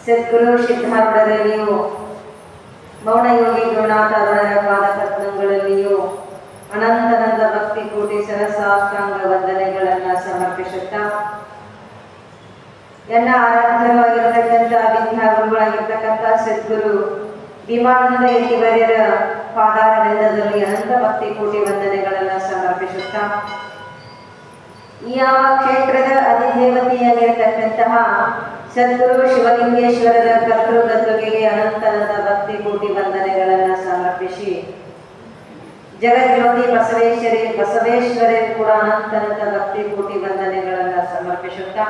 ಸದ್ಗುರು ಸಿದ್ಧಾರೂಢರಲ್ಲಿಯೂ ಮೌನಯೋಗಿ ಗುರುನಾಥ ಅವರ ಪಾದಪದ್ಮಗಳಲ್ಲಿಯೂ ಅನಂತನಂದ ಭಕ್ತಿ ಕೋಟಿ ಸಹಸ್ರಾಷ್ಟಾಂಗ ವಂದನೆಗಳನ್ನು ಸಮರ್ಪಿಸುತ್ತಾ ಎಲ್ಲ ಆರಾಧ್ಯವಾಗಿರತಕ್ಕಂಥ ವಿದ್ಯಾಗುರುಗಳಾಗಿರ್ತಕ್ಕಂಥ ಸದ್ಗುರು ಭೀಮಾನಂದ ಯತಿವರ್ಯರ ಪಾದಾರವಿಂದದಲ್ಲಿ ಅನಂತ ಭಕ್ತಿ ಕೋಟಿ ವಂದನೆಗಳನ್ನು ಸಮರ್ಪಿಸುತ್ತಾ ಯಾವ ಕ್ಷೇತ್ರದ ಅಧಿದೇವತೆಯಾಗಿರತಕ್ಕಂತಹ ಸದ್ಗುರು ಶಿವಲಿಂಗೇಶ್ವರರ ಕರ್ತೃಗದ್ದುಗೆಗೆ ಅನಂತನಂದ ಭಕ್ತಿ ಕೋಟಿ ವಂದನೆಗಳನ್ನು ಸಮರ್ಪಿಸಿ ಜಗಜ್ಯೋತಿ ಬಸವೇಶ್ವರರು ಕೂಡ ಅನಂತನಂದ ಭಕ್ತಿ ಕೋಟಿ ವಂದನೆಗಳನ್ನು ಸಮರ್ಪಿಸುತ್ತಾ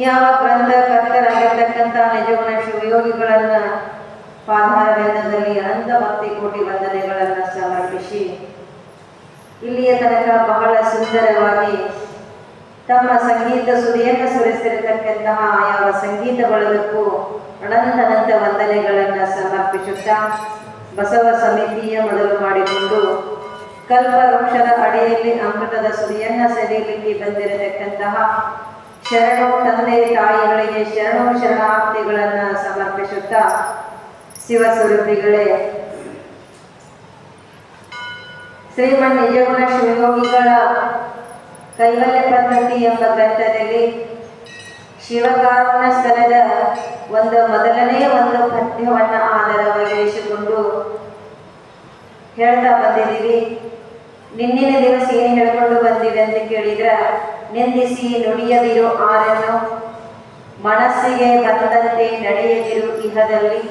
ಯಾವ ಗ್ರಂಥಕರ್ತರಾಗಿರ್ತಕ್ಕಂಥ ನಿಜಗುಣ ಶಿವಯೋಗಿಗಳನ್ನ ಪಾದಾರವಿಂದದಲ್ಲಿ ಅನಂತ ಭಕ್ತಿ ಕೋಟಿ ವಂದನೆಗಳನ್ನು ಸಮರ್ಪಿಸಿ ಇಲ್ಲಿಯ ತನಕ ಬಹಳ ಸುಂದರವಾಗಿ ತಮ್ಮ ಸಂಗೀತ ಸುರಿಯನ್ನು ಸುರಿಸಿರತಕ್ಕಂತಹ ಯಾವ ಸಂಗೀತ ಬಳಗಕ್ಕೂ ಅನಂತನಂತ ವಂದನೆಗಳನ್ನು ಸಮರ್ಪಿಸುತ್ತಾ ಬಸವ ಸಮಿತಿಯ ಮೊದಲು ಮಾಡಿಕೊಂಡು ಕಲ್ಪವೃಕ್ಷದ ಅಡಿಯಲ್ಲಿ ಅಮೃತದ ಸುರಿಯನ್ನು ಸೆಳೆಯಲಿಕ್ಕೆ ಬಂದಿರತಕ್ಕಂತಹ ಶರಣು ತಂದೆ ತಾಯಿಗಳಿಗೆ ಶರಣು ಶರಣಾರ್ಥಿಗಳನ್ನು ಸಮರ್ಪಿಸುತ್ತಾ ಶಿವಸ್ವರೂಪಿಗಳೇ, ಶ್ರೀಮನ್ ನಿಜಗುಣ ಶಿವಯೋಗಿಗಳ ಕೈವಲ್ಯ ಪದ್ಧತಿ ಎಂಬ ಗ್ರಂಥದಲ್ಲಿ ಶಿವಕಾರುಣ್ಯ ಸ್ಥಳದ ಮೊದಲನೇ ಪದ್ಯವನ್ನು ಆಧಾರವಾಗಿರಿಸಿಕೊಂಡು ಹೇಳ್ತಾ ಬಂದಿದ್ದೀವಿ. ನಿನ್ನಿನ ದಿವಸ ಏನು ಹೇಳ್ಕೊಂಡು ಬಂದಿವೆ ಅಂತ ಕೇಳಿದ್ರೆ, ನಿಂದಿಸಿ ನುಡಿಯದಿರು ಆರನ್ನು, ಮನಸ್ಸಿಗೆ ಬಂದಂತೆ ನಡೆಯದಿರು ಇಹದಲ್ಲಿ,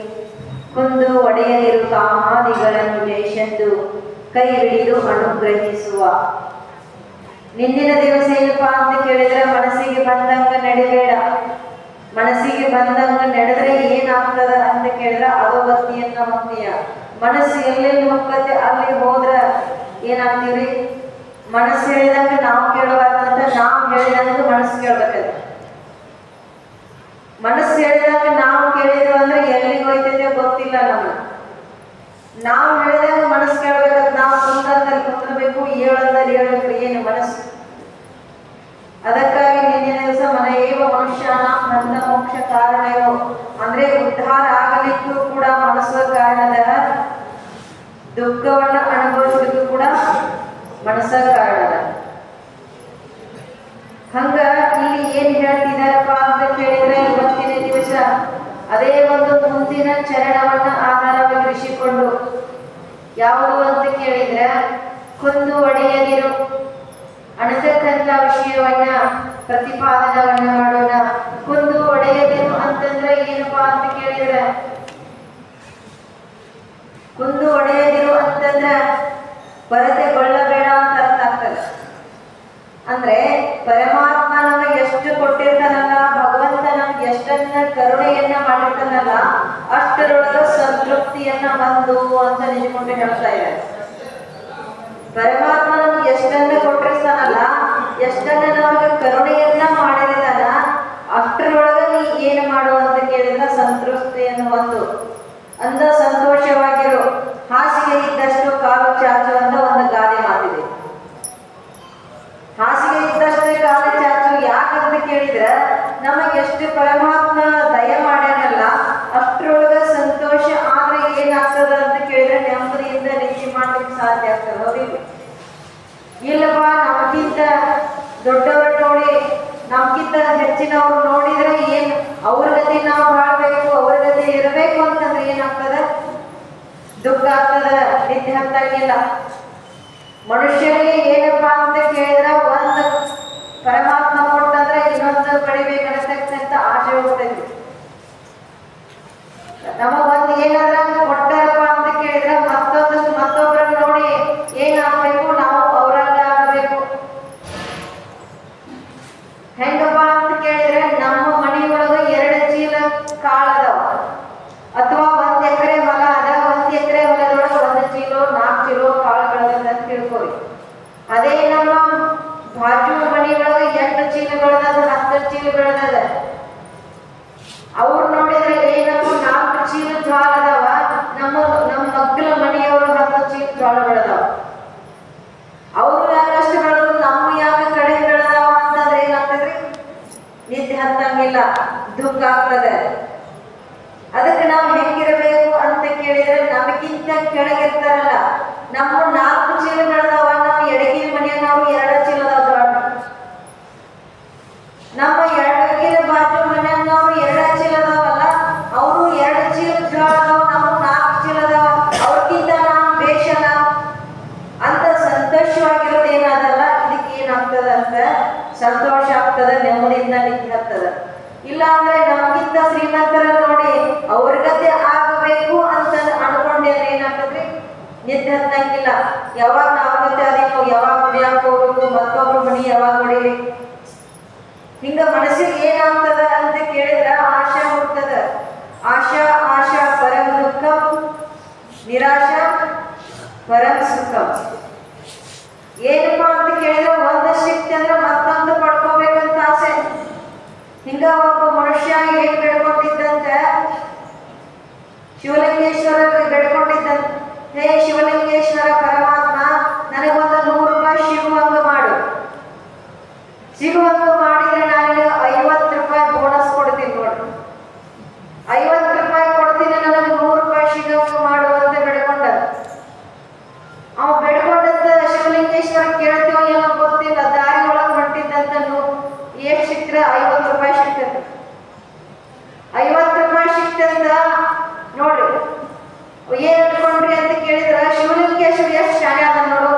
ಕುಂದು ಒಡೆಯದಿರು ಕಾಮಾದಿಗಳನ್ನು ಜಯಿಸೆಂದು ಕೈ ಹಿಡಿದು ಅನುಗ್ರಹಿಸುವ. ನಿನ್ನಿನ ದಿವಸ ಏನಪ್ಪಾ ಅಂತ ಕೇಳಿದ್ರೆ, ಮನಸ್ಸಿಗೆ ಬಂದಂಗ ನಡಿಬೇಡ. ಮನಸ್ಸಿಗೆ ಬಂದಂಗ ನಡೆದ್ರೆ ಏನಾಗ್ತದ ಅಂತ ಕೇಳಿದ್ರೆ ಅಧೋಗತಿಯನ್ನ ಹೋಗ್ತೀಯ. ಮನಸ್ಸು ಎಲ್ಲೆಲ್ಲಿ ಹೋಗ್ತದೆ ಅಲ್ಲಿ ಹೋದ್ರ ಏನಾಗ್ತೀವ್ರಿ? ಮನಸ್ಸು ಹೇಳಿದಂಗ ನಾವು ಕೇಳಬಾರ್ದಂತ, ನಾವು ಹೇಳಿದಂಗ ಮನಸ್ಸು ಕೇಳ್ಬೇಕಲ್ಲ. ಮನಸ್ಸು ಹೇಳಿದಾಗ ನಾವು ಕೇಳಿದ್ವಿ ಅಂದ್ರೆ ಎಲ್ಲಿಗೆ ಹೋಯ್ತೈತೆ ಗೊತ್ತಿಲ್ಲ ನಮ್ಗೆ. ನಾವು ಹೇಳಿದಾಗ ಮನಸ್ಸು ಕೇಳ್ಬೇಕಂತ, ನಾವು ಕುಂದಲ್ಲಿ ಕುಂದಿರ್ಬೇಕು, ಏಳಂದಲ್ಲಿ ಹೇಳ್ಬೇಕು. ಏನು ಮನಸ್ಸು? ಅದಕ್ಕಾಗಿ ನಿನ್ನಿನ ದಿವಸ ಮನೆಯೇವ ಮನುಷ್ಯನ ನನ್ನ ಮೋಕ್ಷ ಕಾರಣವೋ ಅಂದ್ರೆ ಉದ್ಧಾರ ಆಗಲಿಕ್ಕೂ ಕೂಡ ಮನಸ್ಸು ಕಾರಣದ ದುಃಖವನ್ನ ಅನುಭವಿಸಲಿಕ್ಕೂ ಕೂಡ ಮನಸ್ಸ ಕಾರಣ. ಹಂಗ ಇಲ್ಲಿ ಏನ್ ಹೇಳ್ತಿದಾರಪ್ಪ ಅಂತ ಕೇಳಿದ್ರೆ ಇವತ್ತಿನ ದಿವಸ ಅದೇ ಒಂದು ಮುಂದಿನ ಚರಣವನ್ನ ಆಧಾರವಾಗಿರಿಸಿಕೊಂಡು ಯಾವುದು ಅಂತ ಕೇಳಿದ್ರೆ ಕೊಂದು ಒಡೆಯದಿರು ಅನ್ನತಕ್ಕಂಥ ವಿಷಯವನ್ನ ಪ್ರತಿಪಾದನವನ್ನ ಮಾಡೋಣ. ಕೊಂದು ಒಡೆಯದಿರು ಅಂತಂದ್ರೆ ಏನಪ್ಪಾ ಅಂತ ಕೇಳಿದ್ರೆ, ಕೊಂದು ಒಡೆಯದಿರು ಅಂತಂದ್ರೆ ಕೊರತೆಗೊಳ್ಳಬೇಡ ಅಂತ ಅರ್ಥ ಆಗ್ತದೆ. ಅಂದ್ರೆ ಪರಮಾತ್ಮ ನಮಗೆ ಎಷ್ಟು ಕೊಟ್ಟಿರ್ತಾನಲ್ಲ, ಭಗವಂತ ನಮ್ಗೆ ಎಷ್ಟನ್ನ ಕರುಣೆಯನ್ನ ಮಾಡಿರ್ತಾನಲ್ಲ, ಅಷ್ಟರೊಳಗ ಸಂತೃಪ್ತಿಯನ್ನ ಬಂದು ಅಂತ ನಿಜಕೊಂಡು ಹೇಳ್ತಾ ಇದೆ. ಪರಮಾತ್ಮ ನಮ್ಗೆ ಎಷ್ಟನ್ನ ಕೊಟ್ಟಿರ್ತಾನಲ್ಲ, ಎಷ್ಟನ್ನ ನಮಗೆ ಕರುಣೆಯನ್ನ ಮಾಡಿರ್ತಾನ, ಅಷ್ಟರೊಳಗ ನೀ ಏನು ಮಾಡು ಅಂತ ಕೇಳಿದ್ರೆ ಸಂತೃಪ್ತಿಯನ್ನು ಒಂದು ಅಂದ ಸಂತೋಷವಾಗಿರು. ಹಾಸಿಗೆ ಇದ್ದಷ್ಟು ಕಾಲು ಚಾಚು ಅಂತ ಒಂದು ಗಾದೆ ಮಾತಿದೆ. ಹಾಸಿಗೆ ಇದ್ದಷ್ಟು ಕಾಲು ಚಾಚು ಯಾಕಂತ ಕೇಳಿದ್ರೆ ನಮಗೆ ಎಷ್ಟು ಪರಮಾತ್ಮ ದಯ ಮಾಡ್ಯಾನಲ್ಲ, ಅಷ್ಟರೊಳಗ ಸಂತೋಷ ಆದ್ರೆ ಏನಾಗ್ತದ ಅಂತ ಕೇಳಿದ್ರೆ ನೆಮ್ಮದಿಯಿಂದ ನಿದ್ದೆ ಮಾಡ್ಲಿಕ್ಕೆ ಸಾಧ್ಯ ಆಗ್ತದೆ. ಹೌದಿಲ್ಲ? ಇಲ್ಲಪ್ಪ ನಮ್ಗಿಂತ ದೊಡ್ಡವರು ನೋಡಿ, ನಮ್ಗಿಂತ ಹೆಚ್ಚಿನವ್ರು ನೋಡಿದ್ರೆ ಏನ್ ಅವ್ರ ಗತಿ ನಾವು ಬಾಳ್ಬೇಕು, ಅವ್ರ ಗತಿ ಇರಬೇಕು ಅಂತಂದ್ರೆ ಏನಾಗ್ತದ? ದುಃಖ ಆಗ್ತದ, ನಿದ್ದೆ ಹತ್ತಾಗಿಲ್ಲ. ಮನುಷ್ಯನಿಗೆ ಏನಪ್ಪಾ ಅಂತ ಕೇಳಿದ್ರೆ ಒಂದು ಪರಮಾತ್ಮ ಕೊಟ್ಟಂದ್ರೆ ಇನ್ನೊಂದು ಪಡಿಬೇಕನ್ನತಕ್ಕಂಥ ಆಸೆ ಹೋಗ್ತೈತಿ. ನಮಗೊಂದು ಏನಾದ್ರೂ ಕೊಟ್ಟಾರಪ್ಪ ಅಂತ ಕೇಳಿದ್ರೆ ಮತ್ತೊಬ್ಬರನ್ನ ನೋಡಿ ಏನಾಗಬೇಕು, ನಾವು ಅವರಂಗ ಆಗಬೇಕು. ಹೆಂಗಪ್ಪ ಅಂತ ಕೇಳಿದ್ರೆ ನಮ್ಮ ಮನೆಯೊಳಗ 2 ಚೀಲ ಕಾಳದವ, ಅಥವಾ 1 ಎಕರೆ ಹೊಲ ಅದ, 1 ಎಕರೆ ಹೊಲದೊಳಗ 1 ಚೀಲೋ 4 ಚೀಲೋ ಕಾಳುಗಳದ ಅಂತ ತಿಳ್ಕೊರಿ. ಅದೇ ನಮ್ಮ ಬಾಜು ಮನೆಯೊಳಗ 8 ಚೀಲಗಳದ, 10 ಚೀಲಗಳದ. ಅವ್ರು ನೋಡಿದ್ರೆ ಏನಪ್ಪ 4 ಚೀಲ ಜ್ವಾಳ ಅದಾವ, ನಮ್ಮ ಮಕ್ಕಳ ಮನೆಯವರು 10 ಚೀಲ ಜ್ವಾಳಗಳದಾವ. ಅವ್ರು ಯಾಕಷ್ಟು ಬೆಳೆದು ನಮ್ಮ ಯಾಕೆ ಕಡಿಮೆ ಬೆಳೆದಾವ ಅಂತಂದ್ರೆ ಏನಾಗ್ತದ್ರಿ? ನಿದ್ದೆ ಹತ್ತಂಗಿಲ್ಲ, ದುಃಖ ಆಗ್ತದೆ. ಅದಕ್ಕೆ ನಾವು ಹೆಂಗಿರಬೇಕು ಅಂತ ಕೇಳಿದ್ರೆ ನಮಗಿಂತ ಕೆಳಗಿರ್ತಾರಲ್ಲ, ನಮ್ಮ 4 ಚೀಲ ಬೆಳೆದಾವ, ನಮ್ಮ ಎಡಗಿನ ಮನೆಯವರು 2 ಚೀಲದ ಜ್ವಾಳ, ನಮ್ಮ ಎಡಗಿನ ಬಾಜು ಮನೆಯವರು 2 ಚೀಲದವಲ್ಲ, ಅವರು 2 ಚೀಲ ಜ್ವಾಳ ಅದಾವ, ನಾವು 4 ಚೀಲದವ, ಅವ್ರಿಗಿಂತ ನಾವು ಬೇಷನ ಅಂತ ಸಂತೋಷವಾಗಿರೋದು ಏನಾದಲ್ಲ, ಇದಕ್ಕೆ ಏನಾಗ್ತದ ಅಂತ ಸಂತೋಷ ಆಗ್ತದ, ನೆಮ್ಮದಿಯಿಂದ ನಿದ್ದೆ ಆಗ್ತದ. ಇಲ್ಲ ಅಂದ್ರೆ ನಮ್ಗಿಂತ ಶ್ರೀಮಂತರ ನೋಡಿ ಅವ್ರ ಗತಿ ಆಗಬೇಕು ಅಂತ ಅನ್ಕೊಂಡ್ರೆ ಏನಾಗ್ತದ್ರಿ? ನಿದ್ದೆ ಹತ್ತಂಗಿಲ್ಲ. ಯಾವಾಗ ನಾವು ಗತಿ ಅದೇನು, ಯಾವಾಗ ಹೊಡಿಯಾಕ ಹೋಗ್ಬೇಕು, ಮತ್ತೊಬ್ರು ಮನಿ ಯಾವಾಗ ಹೊಡಿಲಿ, ಹಿಂಗ ಮನಸ್ಸಿಗೆ ಏನಾಗ್ತದ ಅಂತ ಕೇಳಿದ್ರ ಆಶಾ ಹುಡ್ತದ. ಆಶಾ ಆಶಾ ಪರಂ ದುಃಖಂ, ನಿರಾಶಾ ಪರಂ ಸುಖಂ. ಏನಪ್ಪಾ ಅಂತ ಕೇಳಿದ್ರೆ ಒಂದು ಶಕ್ತಿ ಅಂದ್ರೆ ಮತ್ತೊಂದು ಪಡ್ಕೋಬೇಕಂತ ಆಸೆ. ಹಿಂಗ ಒಬ್ಬ ಮನುಷ್ಯ ಏನ್ ಬೇಡ್ಕೊಂಡಿದ್ದಂತ, ಶಿವಲಿಂಗೇಶ್ವರ ಬೇಡ್ಕೊಂಡಿದ್ದಂತ, ಹೇ ಶಿವಲಿಂಗೇಶ್ವರ ಪರಮಾತ್ಮ, ನನಗೊಂದು 100 ರೂಪಾಯಿ ಸಿಗುವಂಗ ಮಾಡು. ಸಿಗುವಂಗ ಮಾಡಿದ್ರೆ ನಾನು 50 ರೂಪಾಯಿ ಬೋನಸ್ ಕೊಡ್ತೀನಿ ನೋಡು, 50 ರೂಪಾಯಿ ಕೊಡ್ತೀನಿ, ನನಗೆ 100 ರೂಪಾಯಿ ಸಿಗುವಂಗ ಮಾಡು ಅಂತ ಬೇಡ್ಕೊಂಡ. ಅವ ಬೇಡ್ಕೊಂಡಂತ ಶಿವಲಿಂಗೇಶ್ವರ ಕೇಳ್ತೀವೋ ಏನೋ ಗೊತ್ತಿಲ್ಲ, ದಾರಿ ಒಳಗೆ ಹೊಂಟಿದ್ದಂತ ಏನ್ ಸಿಕ್ಕ್ರೆ 50 ರೂಪಾಯಿ ಸಿಗ್ತದೆ. 50 ರೂಪಾಯಿ ಸಿಕ್ತಂತ ನೋಡ್ರಿ, ಏನ್ ಅನ್ಕೊಂಡ್ರಿ ಅಂತ ಕೇಳಿದ್ರ ಶಿವಲಿಂಗೇಶ್ವರ ಎಷ್ಟು ಶಾಣೆ ಅದ ನೋಡು.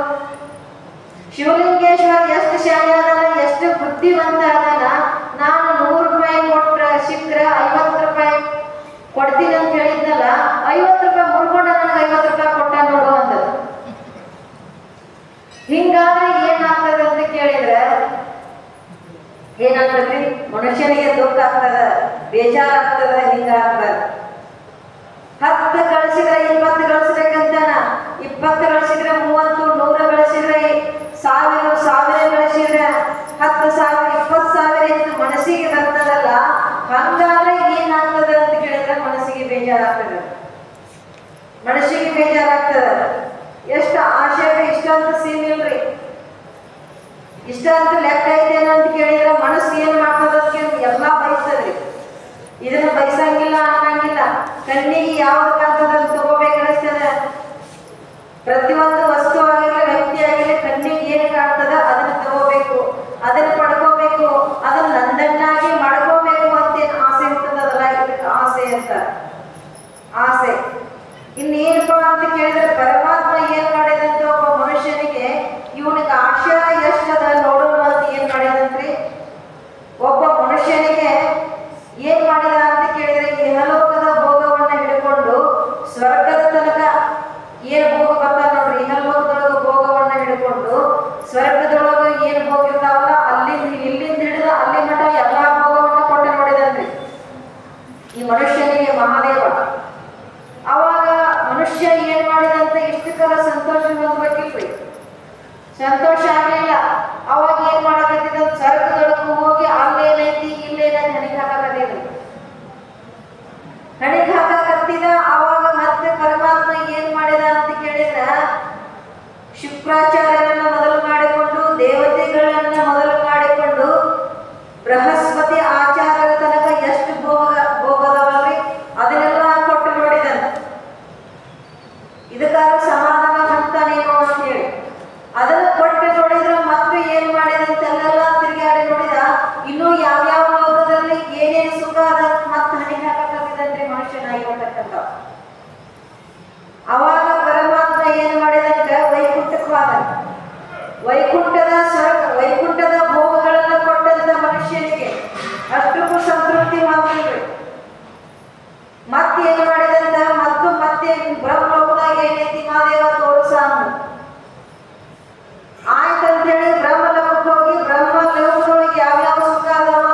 ಶಿವಲಿಂಗೇಶ್ವರ ಎಷ್ಟು ಶಾಣೆ ಅದಾನ, ಎಷ್ಟು ಬುದ್ಧಿವಂತ ಅದಾನ. ನಾನು 100 ರೂಪಾಯಿ ಕೊಟ್ರ ಸಿಕ್ಕ್ರೆ 50 ರೂಪಾಯಿ ಕೊಡ್ತೀನಿ ಅಂತ ಹೇಳಿದ್ನಲ್ಲ, 50 ರೂಪಾಯಿ ಮುರ್ಕೊಂಡ ನನಗೆ 50 ರೂಪಾಯಿ ಕೊಟ್ಟ ನೋಡು ಅಂತ. ಹಿಂಗಾದ್ರೆ ಏನಾಗ್ತದೆ ಅಂತ ಕೇಳಿದ್ರೆ ಏನಾಗ್ತದ್ರಿ? ಮನುಷ್ಯನಿಗೆ ದುಃಖ ಆಗ್ತದ, ಬೇಜಾರಾಗ್ತದ, ಹಿಂಗಾಗ್ತದ. 10 ಗಳಿಸಿದ್ರೆ 20 ಗಳಿಸ್ಬೇಕಂತಾನ, 20 ಗಳಿಸಿದ್ರೆ 30, 100 ಗಳಿಸಿದ್ರೆ 1000 ಗಳಿಸಿದ್ರೆ 10,000, 20,000 ಅಂತ ಮನಸ್ಸಿಗೆ ಬರ್ತದಲ್ಲ. ಹಂಗಾದ್ರೆ ಏನಾಗ್ತದ ಅಂತ ಕೇಳಿದ್ರೆ ಮನಸ್ಸಿಗೆ ಬೇಜಾರಾಗ್ತದ, ಮನಸ್ಸಿಗೆ ಬೇಜಾರಾಗ್ತದ. ಎಷ್ಟು ಆಶೆಗೆ ಇಷ್ಟಂತ ಸೀಮಿಲ್ರಿ, ಇಷ್ಟ ಅಂತ ಲೆಕ್ಕ ಐತೇನ ಅಂತ ಕೇಳಿದ್ರೆ ಮನಸ್ಸು ಏನ್ ಮಾಡ್ತದ ಎಲ್ಲ ಬಯಸ್ತದ್ರಿ. ಇದನ್ನ ಬಯಸಂಗಿಲ್ಲ ಅನ್ನಂಗಿಲ್ಲ. ಕಣ್ಣಿಗೆ ಯಾವ್ದು ಕಾಣ್ತದ ತಗೋಬೇಕು ಅನಿಸ್ತದ. ಪ್ರತಿಯೊಂದು ವಸ್ತು ಆಗಿರಲಿ, ವ್ಯಕ್ತಿ ಆಗಿರಲಿ, ಕಣ್ಣಿಗೆ ಅದನ್ನ ಪಡ್ಕೋಬೇಕು, ಅದನ್ನ ನಂದನ್ನಾಗಿ ಮಾಡ್ಕೋಬೇಕು ಅಂತೇನು ಆಸೆ ಇರ್ತದಲ್ಲ, ಇದಕ್ಕೆ ಆಸೆ ಅಂತ. ಆಸೆ ಇನ್ನೇನಪ್ಪ ಅಂತ ಕೇಳಿದ್ರೆ, ಪರಮಾತ್ಮ ಏನ್ ಮಾಡಿದಂತ ಒಬ್ಬ ಮನುಷ್ಯನಿಗೆ ಇವನಿಗೆ ಆಶಯ ಎಷ್ಟದ ನೋಡೋಣ ಅಂತ ಏನ್ ಮಾಡಿದಂತ್ರಿ. ಒಬ್ಬ ಮನುಷ್ಯನಿಗೆ ಏನ್ ಮಾಡಿದ ಅಂತ ಕೇಳಿದ್ರೆ, ಇಹಲೋಕದ ಭೋಗವನ್ನ ಹಿಡ್ಕೊಂಡು ಸ್ವರ್ಗದ ತನಕ ಏನ್ ಭೋಗ ಬರ್ತಾವ ನೋಡ್ರಿ, ಇಹಲೋಕದೊಳಗ ಭೋಗವನ್ನ ಹಿಡ್ಕೊಂಡು ಸ್ವರ್ಗದೊಳಗ ಏನ್ ಭೋಗ ಇರ್ತಾವಲ್ಲ, ಇಲ್ಲಿಂದ ಹಿಡಿದ ಅಲ್ಲಿ ಮಠ ಎಲ್ಲಾ ಭೋಗವನ್ನ ಕೊಟ್ಟು ನೋಡಿದನ್ರಿ ಈ ಮನುಷ್ಯನಿಗೆ ಮಹಾದೇವ. ಅವಾಗ ಮನುಷ್ಯ ಏನ್ ಮಾಡಿದಂತ ಇಷ್ಟಕ್ಕರ ಸಂತೋಷ ಹೊಂದ್ಬೇಕಿಲ್ರಿ, ಸಂತೋಷ ಆಗ್ಲಿಲ್ಲ. ಅವಾಗ ಏನ್ ಮಾಡಕತ್ತಿದ, ಸ್ವರ್ಗದೊಳಗೂ ಹೋಗಿ ಅಲ್ಲೇನೈತಿ ಇಲ್ಲೇನೈತಿ ಹಣಿಗೆ ಹಾಕಕತ್ತಿದ. ಅವಾಗ ಮತ್ತೆ ಪರಮಾತ್ಮ ಏನ್ ಮಾಡಿದ ಅಂತ ಕೇಳಿದ್ರ, ಶುಕ್ರಾಚಾರ್ಯರನ್ನ ಮೊದಲು ಮಾಡಿಕೊಂಡು, ದೇವತೆಗಳನ್ನ ಮೊದಲು ಮಾಡಿಕೊಂಡು, ಬೃಹಸ್ಪತಿ ಆಚಾರ್ಯರ ತನಕ ಎಷ್ಟು ಭೋಗದವಲ್ರಿ ಅದನ್ನೆಲ್ಲ ಕೊಟ್ಟು ನೋಡಿದನು. ಇದಕ್ಕಾಗ ಸಮಾಧಾನ ಹೊಂತಾನೇನೋ ಅಂತ ಹೇಳಿ ಅದನ್ನು ಕೊಟ್ಟು ನೋಡಿದ್ರೆ ಮತ್ತೆ ಏನ್ ಮಾಡಿದಂತೆಲ್ಲ ತಿರುಗಾಡಿ ನೋಡಿದ. ಇನ್ನೂ ಯಾವ್ಯಾವ ಲೋಕದಲ್ಲಿ ಏನೇನು ಸುಖ ಅದ ಮತ್ತೆ ಹಣಿಗೆ ಹಾಕಕ್ಕಾಗಿದಂದ್ರೆ ಮನುಷ್ಯನಾಗಿ ಹೋಗ್ತಕ್ಕಂಥ. ಅವಾಗ ಪರಮಾತ್ಮ ಏನ್ ಮಾಡಿದಂತ ವೈಕುಂಠವಾದ, ವೈಕುಂಠದ ಭೋಗಗಳನ್ನ ಕೊಟ್ಟಂತ ಮನುಷ್ಯನಿಗೆ ಅಷ್ಟಕ್ಕೂ ಸಂತೃಪ್ತಿ ಮಾಡ್ತೀವಿ. ಮತ್ತೆ ಏನ್ ಮಾಡಿದಂತ ಮತ್ತೆ ಬ್ರಹ್ಮಲೋಕದಾಗ ಏನೈತಿ ಮಹಾದೇವ ತೋರಿಸ ಆಯ್ತಂತ ಹೇಳಿ ಬ್ರಹ್ಮಲೋಕಕ್ಕೆ ಹೋಗಿ, ಬ್ರಹ್ಮಲೋಕದೊಳಗೆ ಯಾವ್ಯಾವ ಸುಖ ಅದಾವ,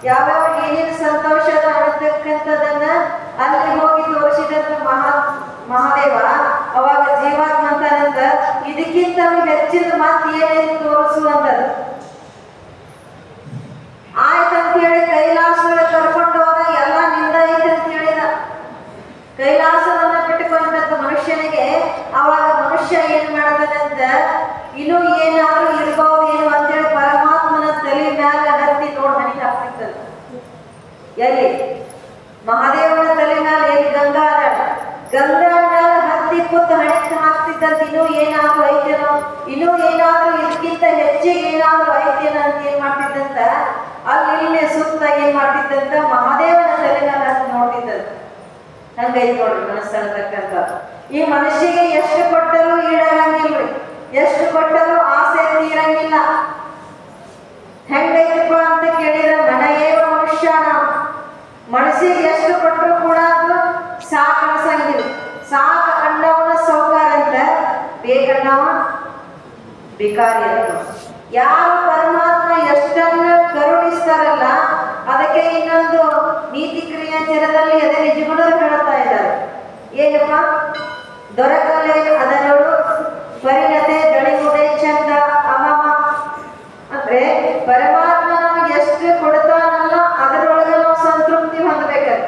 ಯಾವ್ಯಾವ ಏನೇನು ಸಂತೋಷ ಅದ ಅನ್ನತಕ್ಕಂಥದನ್ನ ಅಲ್ಲಿ ಹೋಗಿ ತೋರಿಸಿದಂತ ಮಹಾದೇವ. ಅವಾಗ ಜೀವಾತ್ಮ ಅಂತಾನಂತ, ಇದಕ್ಕಿಂತ ಹೆಚ್ಚಿನ ಮತ್ತೆ ಏನೇನು ತೋರಿಸುವಂತದ್ದು. ಆಯ್ತಂತ ಹೇಳಿ ಕೈಲಾಸದ ಕರ್ಕೊಂಡು ಹೋದ, ಎಲ್ಲ ನಿಂದ ಐತೆ ಅಂತ ಹೇಳಿದ. ಕೈಲಾಸವನ್ನ ಬಿಟ್ಟುಕೊಂಡಂತ ಮನುಷ್ಯನಿಗೆ ಅವಾಗ ಮನುಷ್ಯ ಏನ್ ಮಾಡ್ತಾನಂತ, ಇನ್ನೂ ಏನಾದ್ರೂ ಇರ್ಬಹುದು ಏನು ಅಂತೇಳಿ ಪರಮಾತ್ಮನ ತಲೆ ಮ್ಯಾಲ ಹತ್ತಿ ನೋಡ್ ಹಣಿಗೆ ಹಾಕ್ತಿದ್ದ. ಎಲ್ಲಿ ಮಹಾದೇವನ ತಲೆ ಮ್ಯಾಲ ಎಲ್ಲಿ ಗಂಗಾ ಮ್ಯಾಲ ಹತ್ತಿ ಕೂತ್ ಹಣಿಗೆ ಹಾಕ್ತಿದ್ದಂತ. ಇನ್ನೂ ಏನಾದ್ರೂ ಐತೇನೋ, ಇನ್ನೂ ಏನಾದ್ರೂ ಇದಕ್ಕಿಂತ ಹೆಚ್ಚಿಗೆ ಏನಾದ್ರೂ ಐತೇನೋ ಅಂತ ಏನ್ ಮಾಡ್ತಿದ್ದಂತ, ಅಲ್ಲಿ ಸುತ್ತ ಏನ್ ಮಾಡ್ತಿದ್ದಂತ ಮಹಾದೇವನ ತಲೆ ಮ್ಯಾಲ ಹತ್ತಿ ನೋಡ್ತಿದ್ದಂತ. ಹಂಗೈತ್ ನೋಡ್ರಿ ಮನಸ್ಸನ್ನತಕ್ಕಂಥ. ಈ ಮನುಷ್ಯಗೆ ಎಷ್ಟು ಕೊಟ್ಟರೂ ಈಡಾಗಂಗಿಲ್ರಿ, ಎಷ್ಟು ಕೊಟ್ಟರೂ ಆಸೆ ತೀರಂಗಿಲ್ಲ. ಹೆಂಗೈತಪ್ಪ ಅಂತ ಕೇಳಿದ್ರೆ, ಮನೆಯೇವ ಮನುಷ್ಯನ, ಮನಸ್ಸಿಗೆ ಎಷ್ಟು ಕೊಟ್ಟರು ಕೂಡ ಅದು ಸಾಕು ಅನ್ಸಂಗಿಲ್ಲ. ಸಾಕು ಅಣ್ಣವನ ಸೌಕಾರ ಅಂತ, ಬೇಕಣ್ಣವ ಭಿಕಾರಿ ಅಂತ. ಯಾರು ಪರಮಾತ್ಮ ಎಷ್ಟನ್ನ ಕರುಣಿಸ್ತಾರಲ್ಲ, ಅದಕ್ಕೆ ಇನ್ನೊಂದು ನೀತಿ ಕ್ರಿಯಾಚರದಲ್ಲಿ ಅದೇ ನಿಜಗುಣರು ಹೇಳ್ತಾ ಇದ್ದಾರೆ. ಏನಪ್ಪ, ದೊರಕಲೆ ಅದನೋಡು ಪರಿಣತೆ ದಣಿಗುಡೆ ಚಂದ ಅಮಮ ಅಂದ್ರೆ, ಪರಮಾತ್ಮ ನಮಗೆ ಎಷ್ಟು ಕೊಡ್ತಾನಲ್ಲ ಅದರೊಳಗೆ ನಾವು ಸಂತೃಪ್ತಿ ಹೊಂದಬೇಕಲ್ಲ.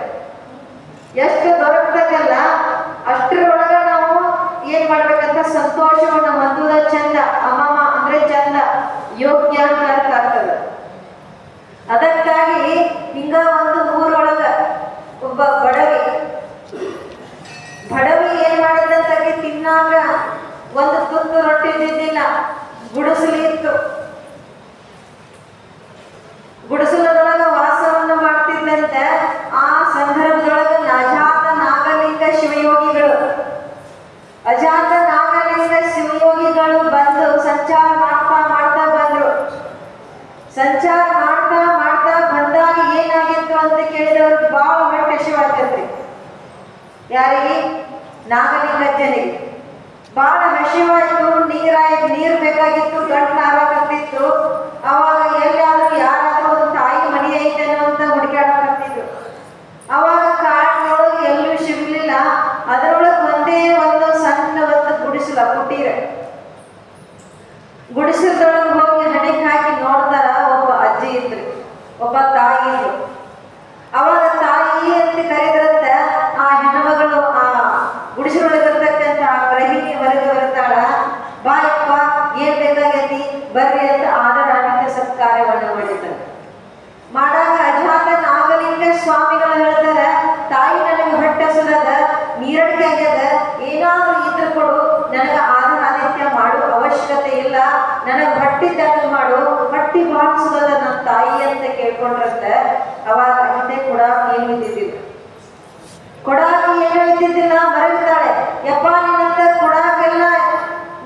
ಎಷ್ಟು ದೊರಕ್ತದಲ್ಲ ಅಷ್ಟರೊಳಗೆ ನಾವು ಏನ್ ಮಾಡ್ಬೇಕಂತ ಸಂತೋಷವನ್ನು ಹೊಂದುವುದ ಚಂದ. ಅಮಮ ಅಂದ್ರೆ ಚಂದ, ಯೋಗ್ಯ ಅಂತ ಅರ್ಥ ಆಗ್ತದೆ. ಅದಕ್ಕಾಗಿ ಹಿಂಗ ಒಂದು ಊರೊಳಗ ಒಬ್ಬ ಬಡವಿ ಏನ್ ಮಾಡಿದಂತಾಗಿ ತಿನ್ನಾಗ ಒಂದು ತುತ್ತು ರೊಟ್ಟಿ ಇದ್ದಿದ್ದಿಲ್ಲ, ಗುಡಿಸಲು ಇತ್ತು. ಗುಡಿಸಲದೊಳಗ ವಾಸವನ್ನ ಮಾಡ್ತಿದ್ದಂತ. ಆ ಸಂದರ್ಭದೊಳಗ ಅಜಾತ ನಾಗಲಿಂಗ ಶಿವಯೋಗಿಗಳು ಬಂದು ಸಂಚಾರ ಮಾಡ್ತಾ ಬಂದ್ರು. ಸಂಚಾರ ಮಾಡ್ತಾ ಬಂದಾಗ ಏನಾಗಿತ್ತು ಅಂತ ಕೇಳಿದವ್ರಿಗೆ ಬಹಳ ಹೊಟ್ಟೆ ಹಸಿವಾಗ್ತೈತ್ರಿ. ಯಾರಿಗೆ? ನಾಗಲಿಂಗಜ್ಜನಿಗೆ ಬಹಳ ಹಸಿವಾಯ್ತು. ನೀರು ಬೇಕಾಗಿತ್ತು, ಗಂಟು ಹಾರಾಕತ್ತಿತ್ತು. ಅವಾಗ ಎಲ್ಲಾದ್ರೂ ಯಾರಾದ್ರೂ ಒಂದು ತಾಯಿ ಮನೆ ಐತೇನೋ ಅಂತ ಹುಡುಕಾಡಕತ್ತಿದ್ರು. ಅವಾಗ ಕಾಡಿನೊಳಗೆ ಎಲ್ಲೂ ಸಿಗಲಿಲ್ಲ. ಅದರೊಳಗೆ ಒಂದೇ ಒಂದು ಸಣ್ಣ ಒಂದು ಗುಡಿಸಲ ಕುಟೀರ. ಗುಡಿಸಲದೊಳಗೆ ಹೋಗಿ ಹಣಿಗೆ ಹಾಕಿ ನೋಡ್ತಾರ. ಒಬ್ಬ ಅಜ್ಜಿ ಇದ್ರಿ, ಒಬ್ಬ ತಾಯಿ ಇದ್ರು. ಅವಾಗ ತಾಯಿ ಅಂತ ಕರೆದ್ರಂತ ಆ ಹೆಣ್ಣುಮಗಳು ಆ ಗುಡಿಸಲೊಳಗಿರ್ತಕ್ಕಂಥ ಆ ಗೃಹಿಣಿ ಹೊರಗೆ ಬರ್ತಾಳ. ಬಾಯಪ್ಪ ಏನ್ ಬೇಕಾಗೈತಿ ಬರ್ರಿ ಅಂತ ಆದರಾಣಿಕ ಸತ್ಕಾರ್ಯವನ್ನು ಮಾಡಿದ್ದಾರೆ. ಮಾಡಾಗ ಅಜಾತ ನಾಗಲಿಂಗ ಸ್ವಾಮಿಗಳು ಹೇಳ್ತಾರ, ತಾಯಿ ನನಗೆ ಹೊಟ್ಟೆ ಸುರದ, ನೀರಡಿಕೆ ಆಗ್ಯದ, ಏನಾದ್ರೂ ಇದ್ರ ಕೊಡು, ನನಗೆ ಆದರಾದಿತ್ಯ ಮಾಡುವ ಅವಶ್ಯಕತೆ ಇಲ್ಲ, ನನಗೆ ಹೊಟ್ಟಿ ತನಕ ಮಾಡು, ಹೊಟ್ಟಿ ಬಾರಿಸೋದಲ್ಲ ನನ್ನ ತಾಯಿ ಅಂತ ಕೇಳ್ಕೊಂಡ್ರಂತೆ. ಅವಾಗ ಹಿಂದೆ ಕೊಡಾಕ ಏನು ಇದ್ದಿದ್ದಿಲ್ಲ, ಕೊಡಾಕ ಏನು ಇದ್ದಿದ್ದಿಲ್ಲ. ಮರಗಿದ್ದಾಳೆ, ಯಪ್ಪ ನಿನ್ನಂತ ಕೊಡಾಕೆಲ್ಲ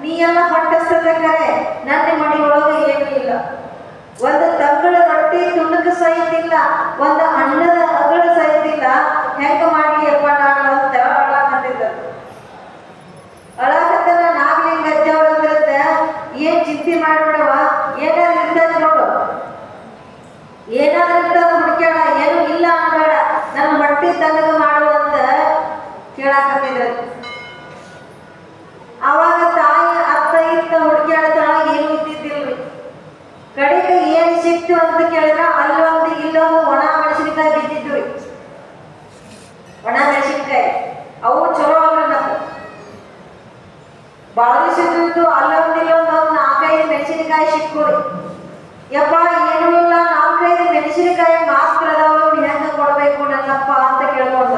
ನೀ ಎಲ್ಲ ಹೊಟ್ಟಸ್ತದ ಕರೆ, ನನ್ನ ಮಡಿ ಒಳಗೆ ಏನೂ ಇಲ್ಲ. ಒಂದು ತಂಗಳ ರೊಟ್ಟಿ ತುಣುಕ ಸಹಿತಿಲ್ಲ, ಒಂದು ಅನ್ನದ ಅಗಳ ಸಹಿತಿಲ್ಲ. ಹೆಂಗ ಮಾಡ್ಲಿ ಅಪ್ಪ ನಾನು ಅಂತ ಅಳಾಕತ್ತಿದ್ದ. ಅಳಾಕತ್ತನ ನಾಗಲಿಂಗ ಅಜ್ಜವ್ರ ಅಂದ್ರತ್ತ, ಏನ್ ಚಿಂತೆ ಮಾಡ್ಬಿಡವ, ಏನಾದ್ರು ಇರ್ತದ ನೋಡು, ಏನಾದ್ರು ಇರ್ತದ ಹುಡ್ಕ್ಯಾಡ, ಏನು ಇಲ್ಲ ಅನ್ಬೇಡ, ನನ್ನ ಹೊಟ್ಟಿ ತನಗ ಮಾಡು ಅಂತ ಕೇಳಾಕತ್ತಿದ್ರ. ಅವಾಗ ತಾಯಿ ಅತ್ತ ಇತ್ತ ಹುಡ್ಕ್ಯಾಡ್ತಾಳ, ಏನು ಇದ್ದಿದ್ದಿಲ್ರಿ. ಕಡೆಗೆ ಏನ್ ಸಿಕ್ತು ಅಂತ ಕೇಳಿದ್ರ ಅಲ್ಲೊಂದು ಇಲ್ಲೊಂದು ಒಣ ಮೆಣಸಿನಕಾಯಿ ಬಿದ್ದಿದ್ವಿ. ಒಣ ಮೆಣಸಿನಕಾಯಿ ಅವು ಚಲೋ ಅಲ್ಲ, ನಮ್ಗೆ ಬಾಳಿಸಿದ್ದು ಅಲ್ಲೊಂದು ಇಲ್ಲೊಂದು 4-5 ಮೆಣಸಿನಕಾಯಿ ಸಿಕ್ಕೋರಿ. ಯಪ್ಪ ಏನೂ ಇಲ್ಲ, 4-5 ಮೆಣಸಿನಕಾಯಿ ಮಾತ್ರ ಅದಾವ, ಹೆಂಗ ಕೊಡ್ಬೇಕು ನನ್ನಪ್ಪ ಅಂತ ಕೇಳ್ಕೊಂಡ.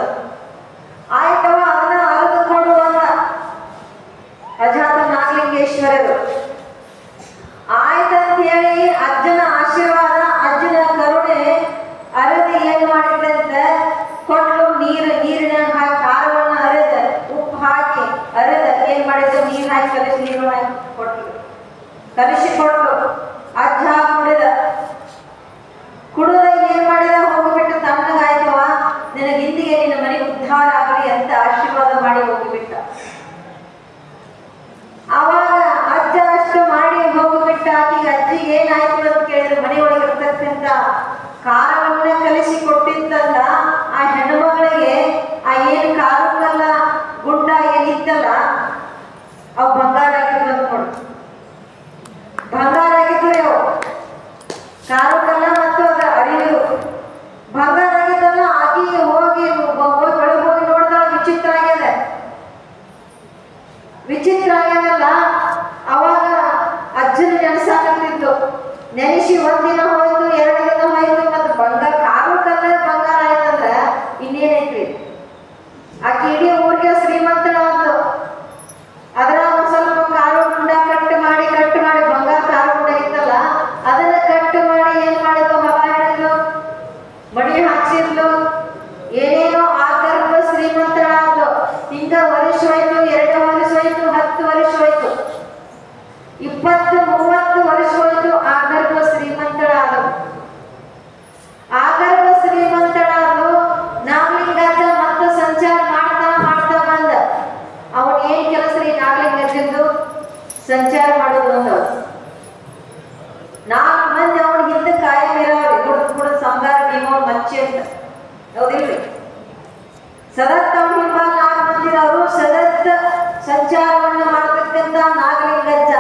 ಆಯ್ತವ ಅದನ್ನ ಅರಿದು ಕೊಡು ಅಂತ ಅಜಾತ ನಾಗಲಿಂಗೇಶ್ವರರು. ಆಯ್ತಂತ ಹೇಳಿ ಅಜ್ಜನ ಆಶೀರ್ವಾದ, ಅಜ್ಜನ ಕರುಣೆ ಅರಿದು ಏನ್ ಮಾಡಿದ್ರಂತ ಕೊಟ್ಲು. ನೀರಿನ ಹಾಕಿ ಖಾರವನ್ನ ಅರಿದ, ಉಪ್ಪು ಹಾಕಿ ಅರಿದ ಏನ್ ಮಾಡಿದ್ರು, ನೀರು ಹಾಕಿ ಕಲಿಸಿ, ನೀರು ಹಾಕಿ ಕೊಟ್ಲು, ಕಲಿಸಿ ಕೊಟ್ಲು. ಅಜ್ಜ ಕುಡಿದ ಏನ್ ಮಾಡಿದ, ಹೋಗಿಬಿಟ್ಟು ತಣ್ಣಗಾಯ್ತವ, ನಿನಗೆ ಇಂದಿಗೆ ನಿನ್ನ ಮನೆಗೆ ಉದ್ಧಾರ ಆಗಲಿ ಅಂತ ಆಶೀರ್ವಾದ ಮಾಡಿ ಹೋಗಿಬಿಟ್ಟ. ಅವಾಗ ಅಜ್ಜ ಅಷ್ಟು ಮಾಡಿ ಹೋಗಿಬಿಟ್ಟ. ಆಕೆಗೆ ಅಜ್ಜಿಗೆ ಏನಾಯ್ತು ಅಂತ ಕೇಳಿದ್ರೆ, ಮನೆಯೊಳಗಿರ್ತಕ್ಕಂಥ ಖಾರವನ್ನ ಕಲಿಸಿ ಕೊಟ್ಟಿದ್ದಲ್ಲ ಆ ಹೆಣ್ಣುಮಗಳಿಗೆ, ಆ ಏನು ಖಾರಕ್ಕಲ್ಲ ಗುಂಡ ಏನಿತ್ತಲ್ಲ ಅವು ಬಂಗಾರ ಆಗಿದ್ರು ಅಂತ ನೋಡು. ಬಂಗಾರ ಆಗಿದ್ರು ಅವು, ಖಾರಕ್ಕಲ್ಲ ಮತ್ತು ಅದರ ಅರಿವು ಬಂಗಾರ ಆಗಿದ್ದಲ್ಲ. ಆಕೆಗೆ ಹೋಗಿ ಬೆಳಗ್ಗೆ ಹೋಗಿ ನೋಡಿದಾಗ ವಿಚಿತ್ರ ಆಗ್ಯದ, ವಿಚಿತ್ರ ಆಗ್ಯದಲ್ಲ. ಅವಾಗ ಅಜ್ಜನ ನೆನೆಸಾಕತ್ತಿತ್ತು. ನೆನೆಸಿ 1 ದಿನ ಹೋಯ್ತು, 2 ದಿನ ಹೋಯ್ತು, ಮತ್ತು ಬಂಗಾರ ಖಾರಕ್ಕಲ್ಲ ಬಂಗಾರ ಆಯ್ತಂದ್ರ ಇನ್ನೇನೈತ್ರಿ. ಆಕೆ ಇಡೀ ಊರಿಗೆ ಶ್ರೀಮಂತಳಾದ್ಲು. ಅದ್ರ ಸ್ವಲ್ಪ ಖಾರ ಗುಂಡ ಕಟ್ಟು ಮಾಡಿ ಬಂಗಾರ ಖಾರ ಗುಂಡ ಇತ್ತಲ್ಲ ಅದನ್ನ ಕಟ್ಟು ಮಾಡಿ ಏನ್ ಮಾಡಿದ್ಲು, ಹೊಲ ಹಿಡಿದ್ಲು, ಮಣಿ ಹಾಕ್ಸಿದ್ಲು, ಏನೇನೋ ಆ ಗರ್ಭ ಶ್ರೀಮಂತಳಾದ್ಲು. ಹಿಂಗ ವರ್ಷ ಹೋಯ್ತು, 2 ವರ್ಷ ಹೋಯ್ತು, 10 ವರ್ಷ ಹೋಯ್ತು, 20-30 ವರ್ಷ ಹೋಯ್ತು. ಆ ಗರ್ಭ ಶ್ರೀಮಂತಳಾದ್ಲು. ಆ ಗರ್ಭ ಶ್ರೀಮಂತಳಾದ್ಲು. ನಾಗಲಿಂಗಜ್ಜ ಮತ್ತೆ ಸಂಚಾರ ಮಾಡ್ತಾ ಬಂದ. ಅವನ್ ಏನ್ ಕೆಲಸ ರೀ ನಾಗಲಿಂಗಜ್ಜಂದು? ಸಂಚಾರ ಮಾಡೋದು ಒಂದು 4 ಮಂದಿ ಅವನ ಹಿಂದೆ ಕಾಯಂ ಇರಾವ್ರಿ. ಕುಡಿದು ಸಂಗಾರ ಭೀಮವ್ರ ಮಚ್ಚಿ ಅಂತ, ಹೌದಿಲ್ರಿ? ಸದತ್ ಅವನ ಹಿಂಬಾಲ 4 ಮಂದಿ ಅವರು ಸದತ್ ಸಂಚಾರವನ್ನ ಮಾಡತಕ್ಕಂತ ನಾಗಲಿಂಗಜ್ಜ.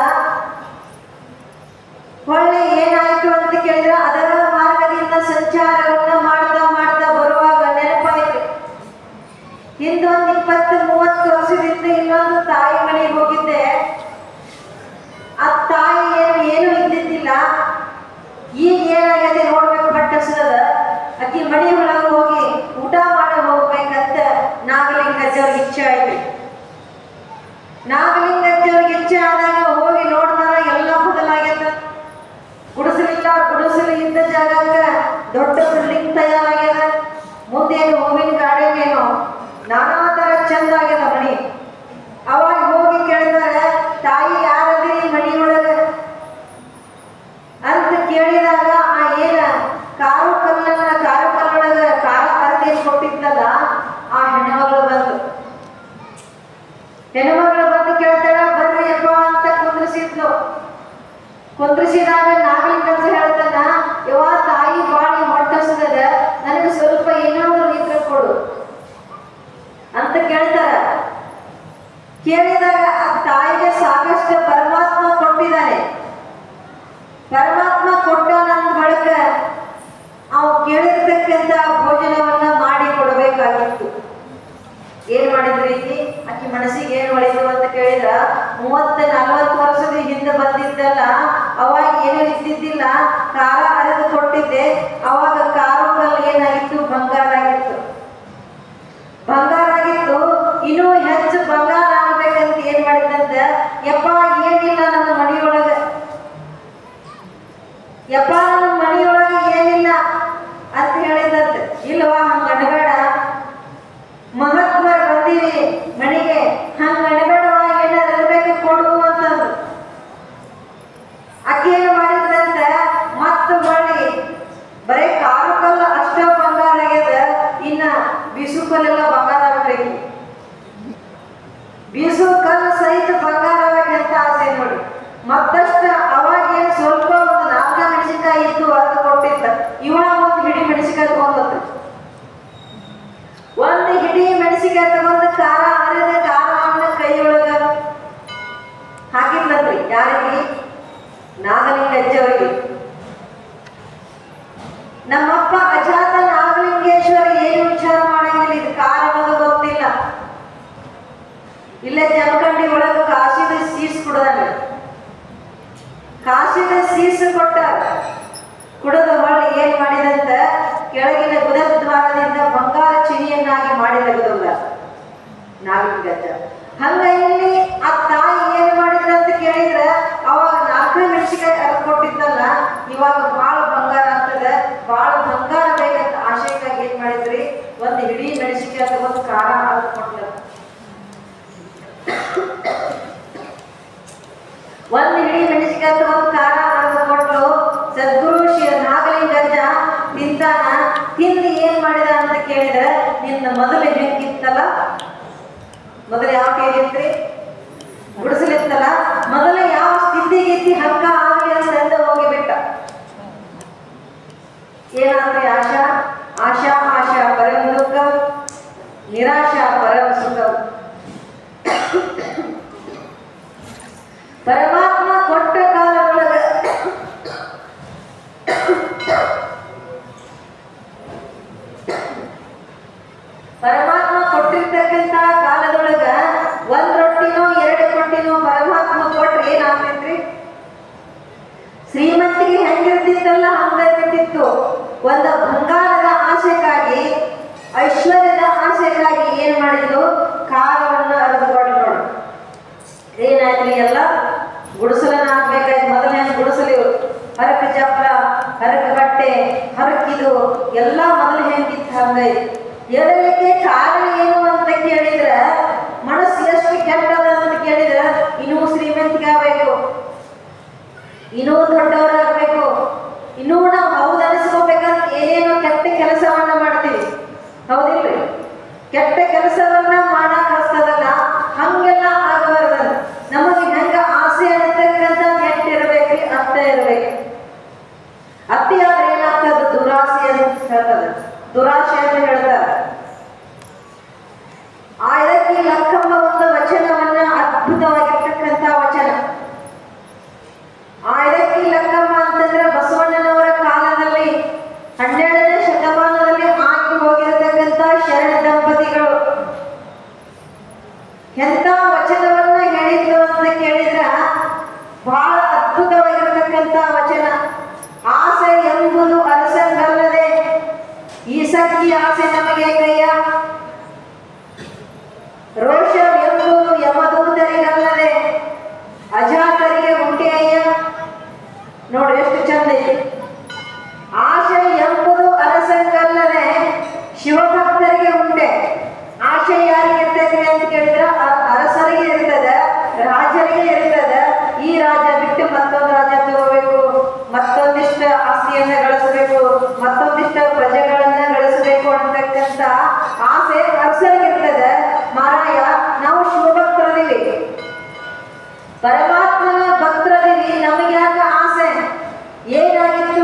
ಹೊಳ್ಳಿ ಏನಾಯ್ತು ಅಂತ ಕೇಳಿದ್ರೆ, ಅದರ ಮಾರ್ಗದಿಂದ ಸಂಚಾರವನ್ನ ಮಾಡ್ತಾ ಬರುವಾಗ ನೆನಪಾಯ್ತು, ಹಿಂದೊಂದು 20-30 ವರ್ಷದಿಂದ ಇನ್ನೊಂದು ತಾಯಿ ಮನೆಗೆ ಹೋಗಿದ್ದೆ. ಆ ತಾಯಿ ಏನು ಇದ್ದಿದ್ದಿಲ್ಲ. ಈಗ ಏನಾಗೈತೆ ನೋಡ್ಬೇಕು, ಪಟ್ಟಸದ ಅಕ್ಕಿ ಮನೆ ಒಳಗೆ ಹೋಗಿ ಊಟ ಮಾಡಿ ಹೋಗ್ಬೇಕಂತ ನಾಗಲಿಂಗಜ್ಜವ್ರಿಗೆ ಇಚ್ಛೆ ಆಯ್ತು. ನಾಗಲಿಂಗಜ್ಜವ್ರಿಗೆ ಇಚ್ಛೆ ಆದಾಗ ಹೋಗಿ ನೋಡಿದಾಗ ಎಲ್ಲ ಬದಲಾಗ್ಯದ. ಗುಡಿಸಲು ಇದ್ದ ಜಾಗಕ್ಕೆ ದೊಡ್ಡ ಬಿಲ್ಡಿಂಗ್ ತಯಾರಾಗ್ಯದ. ಮುಂದೇನು ಹೂವಿನ ಗಾರ್ಡನ್ ಏನೋ ನಾನಾ ತರ ಚಂದ ಆಗ್ಯದ ಮಣಿ. ಅವಾಗ ಹೋಗಿ ಕೇಳಿದಾರೆ, ತಾಯಿ ಯಾರದ್ರಿ ಮಣಿಯೊಳಗ ಅಂತ ಕೇಳಿದಾಗ, ಆ ಏನ ಕಾರು ಕಲ್ಲೊಳಗ ಖಾರ ಅರ್ದೇನು ಕೊಟ್ಟಿದ್ದಲ್ಲ ಆ ಹೆಣ್ಮಗಳು ಬಂದು ಕೇಳ್ತಾಳ, ಬರ್ರಿ ಅಪ್ಪ ಅಂತ ಕುಂದ್ರಿಸಿದ್ಲು. ಕುಂದ್ರಿಸಿದಾಗ ನಾಗಲಿಂಗಜ್ಜ ಹೇಳ್ತಾನ, ಯವ್ವ ತಾಯಿ ಬಾಳಿ ಹೊಟ್ಟಸದ, ನನಗೆ ಸ್ವಲ್ಪ ಏನಾದ್ರು ಇದ್ರೆ ಕೊಡು ಅಂತ ಕೇಳ್ತಾರ. ಕೇಳಿದಾಗ ಆ ತಾಯಿಗೆ ಸಾಕಷ್ಟು ಪರಮಾತ್ಮ ಕೊಟ್ಟಿದ್ದಾನೆ. ಪರಮಾತ್ಮ ಕೊಟ್ಟ ನನ್ನ ಬಳಿಕ ಅವು ಕೇಳಿರ್ತಕ್ಕಂಥ ಭೋಜನವನ್ನ ಮಾಡಿ ಕೊಡಬೇಕಾಗಿತ್ತು. ಏನ್ ಮಾಡಿದ್ರಿ ಆಕಿ ಮನಸ್ಸಿಗೆ ಏನ್ ಹೊಳಿತು ಅಂತ ಕೇಳಿದ್ರ, 30-40 ವರ್ಷದ ಹಿಂದೆ ಬಂದಿದ್ದಲ್ಲ, ಅವಾಗ ಏನೂ ಇದ್ದಿದ್ದಿಲ್ಲ, ಖಾರ ಅರೆದು ಕೊಟ್ಟಿದ್ದೆ. ಅವಾಗ ಖಾರದಲ್ಲಿ ಏನಾಗಿತ್ತು, ಬಂಗಾರ ಆಗಿತ್ತು. ಇನ್ನೂ ಹೆಚ್ಚು ಬಂಗಾರ ಆಗ್ಬೇಕಂತ ಏನ್ ಮಾಡಿದಂತ, ಯಪ್ಪ ಏನಿಲ್ಲ ನನ್ನ ಮನೆಯೊಳಗ ಯಪ್ಪ ನಮ್ಮ ಮನೆಯೊಳಗೆ ಏನಿಲ್ಲ ಅಂತ ಹೇಳಿದಂತೆ. ಇಲ್ವಾ ಹಂಗ ಅಣಬೇಡ, ಮಹಾತ್ಮರು ಬಂದೀವಿ ಮನೆಗೆ, ಹಂಗ ಅಣಬೇಡವಾ, ಏನಾದ್ರು ಇರ್ಬೇಕು ಕೊಡು ಅಂತಂದ್ರು. ಅಕ್ಕಿ ಏನು ಮಾಡಿದ್ರಂತ ಮತ್ತ ಮಾಡಿ ಬರೀ ಕಾರು ಕಲ್ಲು ಅಷ್ಟ ಬಂಗಾರ ಆಗ್ಯದ, ಇನ್ನ ಬೀಸು ಕಲ್ಲೆಲ್ಲ ಬಂಗಾರ ಆಗ್ಬೇಕು. ಬೀಸು ಕಲ್ಲು ಸಹಿತ ಬಂಗಾರ ಆಗ್ಬೇಕಂತ ಆಸೆ ನೋಡಿ. ಮತ್ತಷ್ಟು ಅವಾಗ ಏನು ಸ್ವಲ್ಪ ಒಂದು 4 ಮೆಣಸಿನಕಾಯಿ ಇತ್ತು ಅದು ಕೊಟ್ಟಿದ್ದ. ಇವಾಗ ಒಂದು ಹಿಡಿ ಮೆಣಸಿನಕಾಯಿ ತಗೊಂಡ್ಬತ್ತು. ಒಂದು ಹಿಡಿ ಮೆಣಸಿನಕಾಯಿ ತಗೊಂಡು ಖಾರ ಅರಿದ ಖಾರವನ್ನ ಕೈಯೊಳಗ ಹಾಕಿದ್ಲಂದ್ರಿ. ಯಾರಿಗೆ? ನಾಗಲಿಂಗ ಅಜ್ಜವರಿಗೆ. ನಮ್ಮಪ್ಪ ಅಜಾತ ನಾಗಲಿಂಗೇಶ್ವರ ಏನು ವಿಚಾರ ಮಾಡಂಗಿಲ್ಲ, ಇದು ಖಾರ ಅನ್ನೋದು ಗೊತ್ತಿಲ್ಲ. ಇಲ್ಲೇ ಜಮಖಂಡಿ ಒಳಗೆ ಕಾಶಿದ ಸೀಸ್ ಕುಡ್ದಾನ. ಕಾಶಿದ ಸೀಸ್ ಕೊಟ್ಟ ಕುಡಿದ ಹೊಳ್ಳಿ ಏನ್ ಮಾಡಿದಂತ ಕೆಳಗಿನ ಗುದದ್ವಾರದಿಂದ ಬಂಗಾರ ಚಿನಿಯನ್ನಾಗಿ ಮಾಡಿ ತೆಗೆದ ನಾಗಲಿಂಗಜ್ಜ. ಹಂಗ ಇಲ್ಲಿ ಆ ತಾಯಿ ಏನ್ ಮಾಡಿದ್ರ ಅಂತ ಕೇಳಿದ್ರ ಅವಾಗ 4 ಮೆಣಸಿನಕಾಯಿ ಅರ್ಧ ಕೊಟ್ಟಿದ್ದಲ್ಲ, ಇವಾಗ ಬಾಳ ಬಂಗಾರ ಆಗ್ತದ, ಬಾಳ ಬಂಗಾರ ಬೇಕಂತ ಆಶಯಕ್ಕಾಗಿ ಏನ್ ಮಾಡಿದ್ರಿ, ಒಂದು ಹಿಡಿ ಮೆಣಸಿನಕಾಯಿ ತಗೊಂಡು ಖಾರ ಅರ್ಧ ಕೊಟ್ಲ. ಒಂದು ಹಿಡಿ ಮೆಣಸಿನಕಾಯಿ ತಗೊಂಡು ಖಾರ ಅರ್ಧ ಕೊಟ್ಟು ಸದ್ಗುರು ಶ್ರೀ ನಾಗಲಿಂಗಜ್ಜ ತಿಂತಾನ. ತಿಂದು ಏನ್ ಮಾಡಿದ ಅಂತ ಕೇಳಿದ್ರೆ, ನಿನ್ನ ಮೊದಲು ಹೆಂಗಿತ್ತಲ್ಲ, ಮೊದಲು ಯಾವ ಕೇಳಿತ್ರಿ, ಗುಡಿಸಲಿತ್ತಲ್ಲ, ಮೊದಲು ಯಾವ ಸ್ಥಿತಿಗಿತ್ತಿ ಹಕ್ಕ ಆಗಲಿ ಅಂತ ಹೋಗಿಬಿಟ್ಟ. ಏನಾದ್ರಿ? ಆಶಾ ಆಶಾ ಆಶಾ ಪರಮ ದುಃಖ, ನಿರಾಶಾ ಪರಮ ಸುಖ. ಪರಮಾತ್ಮ ಕೊಟ್ಟ ಕಾಲದೊಳಗ ಪರಮಾತ್ಮ ಕೊಟ್ಟಿರ್ತಕ್ಕಂತ ಕಾಲದೊಳಗ 1 ರೊಟ್ಟಿನೋ 2 ಕೊಟ್ಟಿನೋ ಪರಮಾತ್ಮ ಕೊಟ್ರೆ ಏನಾಗ್ತೈತ್ರಿ? ಶ್ರೀಮಂತಿಗೆ ಹೆಂಗಿರ್ತಿತ್ತಲ್ಲ ಹಂಗಿರ್ತಿತ್ತು. ಒಂದು ಬಂಗಾರದ ಆಸೆಗಾಗಿ, ಐಶ್ವರ್ಯದ ಆಸೆಗಾಗಿ ಏನ್ ಮಾಡಿದ್ರು, ಕಾಲವನ್ನು ಅರಿದುಕೊಂಡು ನೋಡು ಏನಾಯ್ತ್ರಿ, ಎಲ್ಲ ಗುಡಿಸಲನ್ನ ಹಾಕ್ಬೇಕಾಯ್ತು. ಮೊದಲನೇ ಗುಡಿಸಲು ಹರಕ ಚಪ್ರ, ಹರಕ ಬಟ್ಟೆ, ಹರಕಿದು ಎಲ್ಲ ಮೊದಲು ಹೆಂಗಿತ್ತು ಹಂಗೈತಿ. ಹೇಳಲಿಕ್ಕೆ ಕಾರಣ ಏನು ಅಂತ ಕೇಳಿದ್ರ, ಮನಸ್ಸು ಎಷ್ಟು ಕೆಟ್ಟದ ಅಂತ ಕೇಳಿದ್ರ, ಇನ್ನೂ ಶ್ರೀಮಂತಿಗೆ ಆಗ್ಬೇಕು, ಇನ್ನೂ ದೊಡ್ಡವರಾಗಬೇಕು, ಇನ್ನೂ ನಾವು ಹೌದು ಅನಿಸ್ಕೋಬೇಕಂತ ಏನೇನೋ ಕೆಟ್ಟ ಕೆಲಸವನ್ನ ಮಾಡ್ತೀವಿ. ಹೌದಿಲ್ರಿ? ಕೆಟ್ಟ ಕೆಲಸವನ್ನ ಮಾಡಕ್ ಹಸ್ತದಲ್ಲ, ಹಂಗೆಲ್ಲ ಆಗಬಾರ್ದಲ್ಲ. ನಮಗೆ ಹೆಂಗ ಆಸೆ ಅನ್ನತಕ್ಕಂಥ ನೆಟ್ಟಿರ್ಬೇಕ್ರಿ, ಅಷ್ಟ ಇರ್ಬೇಕು. ಅತಿ ಆದ್ರೆ ಏನಾಗ್ತದ, ದುರಾಸೆ ಅಂತ ಹೇಳ್ತದ, ದುರಾಶೆ ಅಂತ ಹೇಳ್ತಾರೆ. ಇದಕ್ಕೆ ಲಕ್ಕಮ್ಮ ಒಂದು ವಚನವನ್ನ, ಅದ್ಭುತವಾಗಿರ್ತಕ್ಕಂಥ ವಚನ. ಇದಕ್ಕೆ ಲಕ್ಕಮ್ಮ ಅಂತಂದ್ರೆ ಬಸವಣ್ಣನವರ ಕಾಲದಲ್ಲಿ 12ನೇ ಶತಮಾನದಲ್ಲಿ ಆಗಿ ಹೋಗಿರತಕ್ಕಂಥ ಶರಣ ದಂಪತಿಗಳು ಎಂತ ವಚನವನ್ನ ಹೇಳಿದ್ರು ಅಂತ ಕೇಳಿದ್ರ ಬಹಳ ಅದ್ಭುತವಾಗಿರತಕ್ಕಂಥ ವಚನ. ಆಸೆ ಎಂಬುದು ಅರಸಂಗಲ್ಲದೆ ಈ ಸಖಿ ಆಸೆ ನಮಗೆ ಕೈಯ, ರೋಷವೆಂಬುದು ಯಮದೂತರಿಗಲ್ಲದೆ ಅಜಾತರಿಗೆ ಉಂಟೆಯ್ಯ. ನೋಡಿ ಎಷ್ಟು ಚಂದ ಇದೆ. ಆಶೆ ಎಂಬುದು ಅರಸಂಗಲ್ಲದೆ ಶಿವಭಕ್ತರಿಗೆ ಉಂಟೆ. ಆಶೆ ಯಾರಿಗೆ ಇರ್ತದೆ ಅಂತ ಕೇಳಿದ್ರೆ ಅರಸರಿಗೆ ಇರ್ತದೆ, ರಾಜರಿಗೆ ಇರ್ತದೆ. ಈ ರಾಜ ಬಿಟ್ಟು ಮತ್ತೊಂದು ರಾಜ ತಗೋಬೇಕು, ಮತ್ತೊಂದಿಷ್ಟು ಆಸ್ತಿಯನ್ನ ಗಳಿಸಬೇಕು, ಮತ್ತೊಂದಿಷ್ಟು ಪ್ರಜೆಗಳನ್ನ ಗಳಿಸಬೇಕು ಅಂತಕ್ಕಂಥ ಆಸೆ ಅರಸರಿಗಿರ್ತದೆ. ಮಾರಾಯ, ನಾವು ಶಿವಭಕ್ತರದೀವಿ, ಪರಮಾತ್ಮನ ಭಕ್ತರದೀವಿ, ನಮಗೆ ಯಾಕೆ ಆಸೆ? ಏನಾಗಿತ್ತು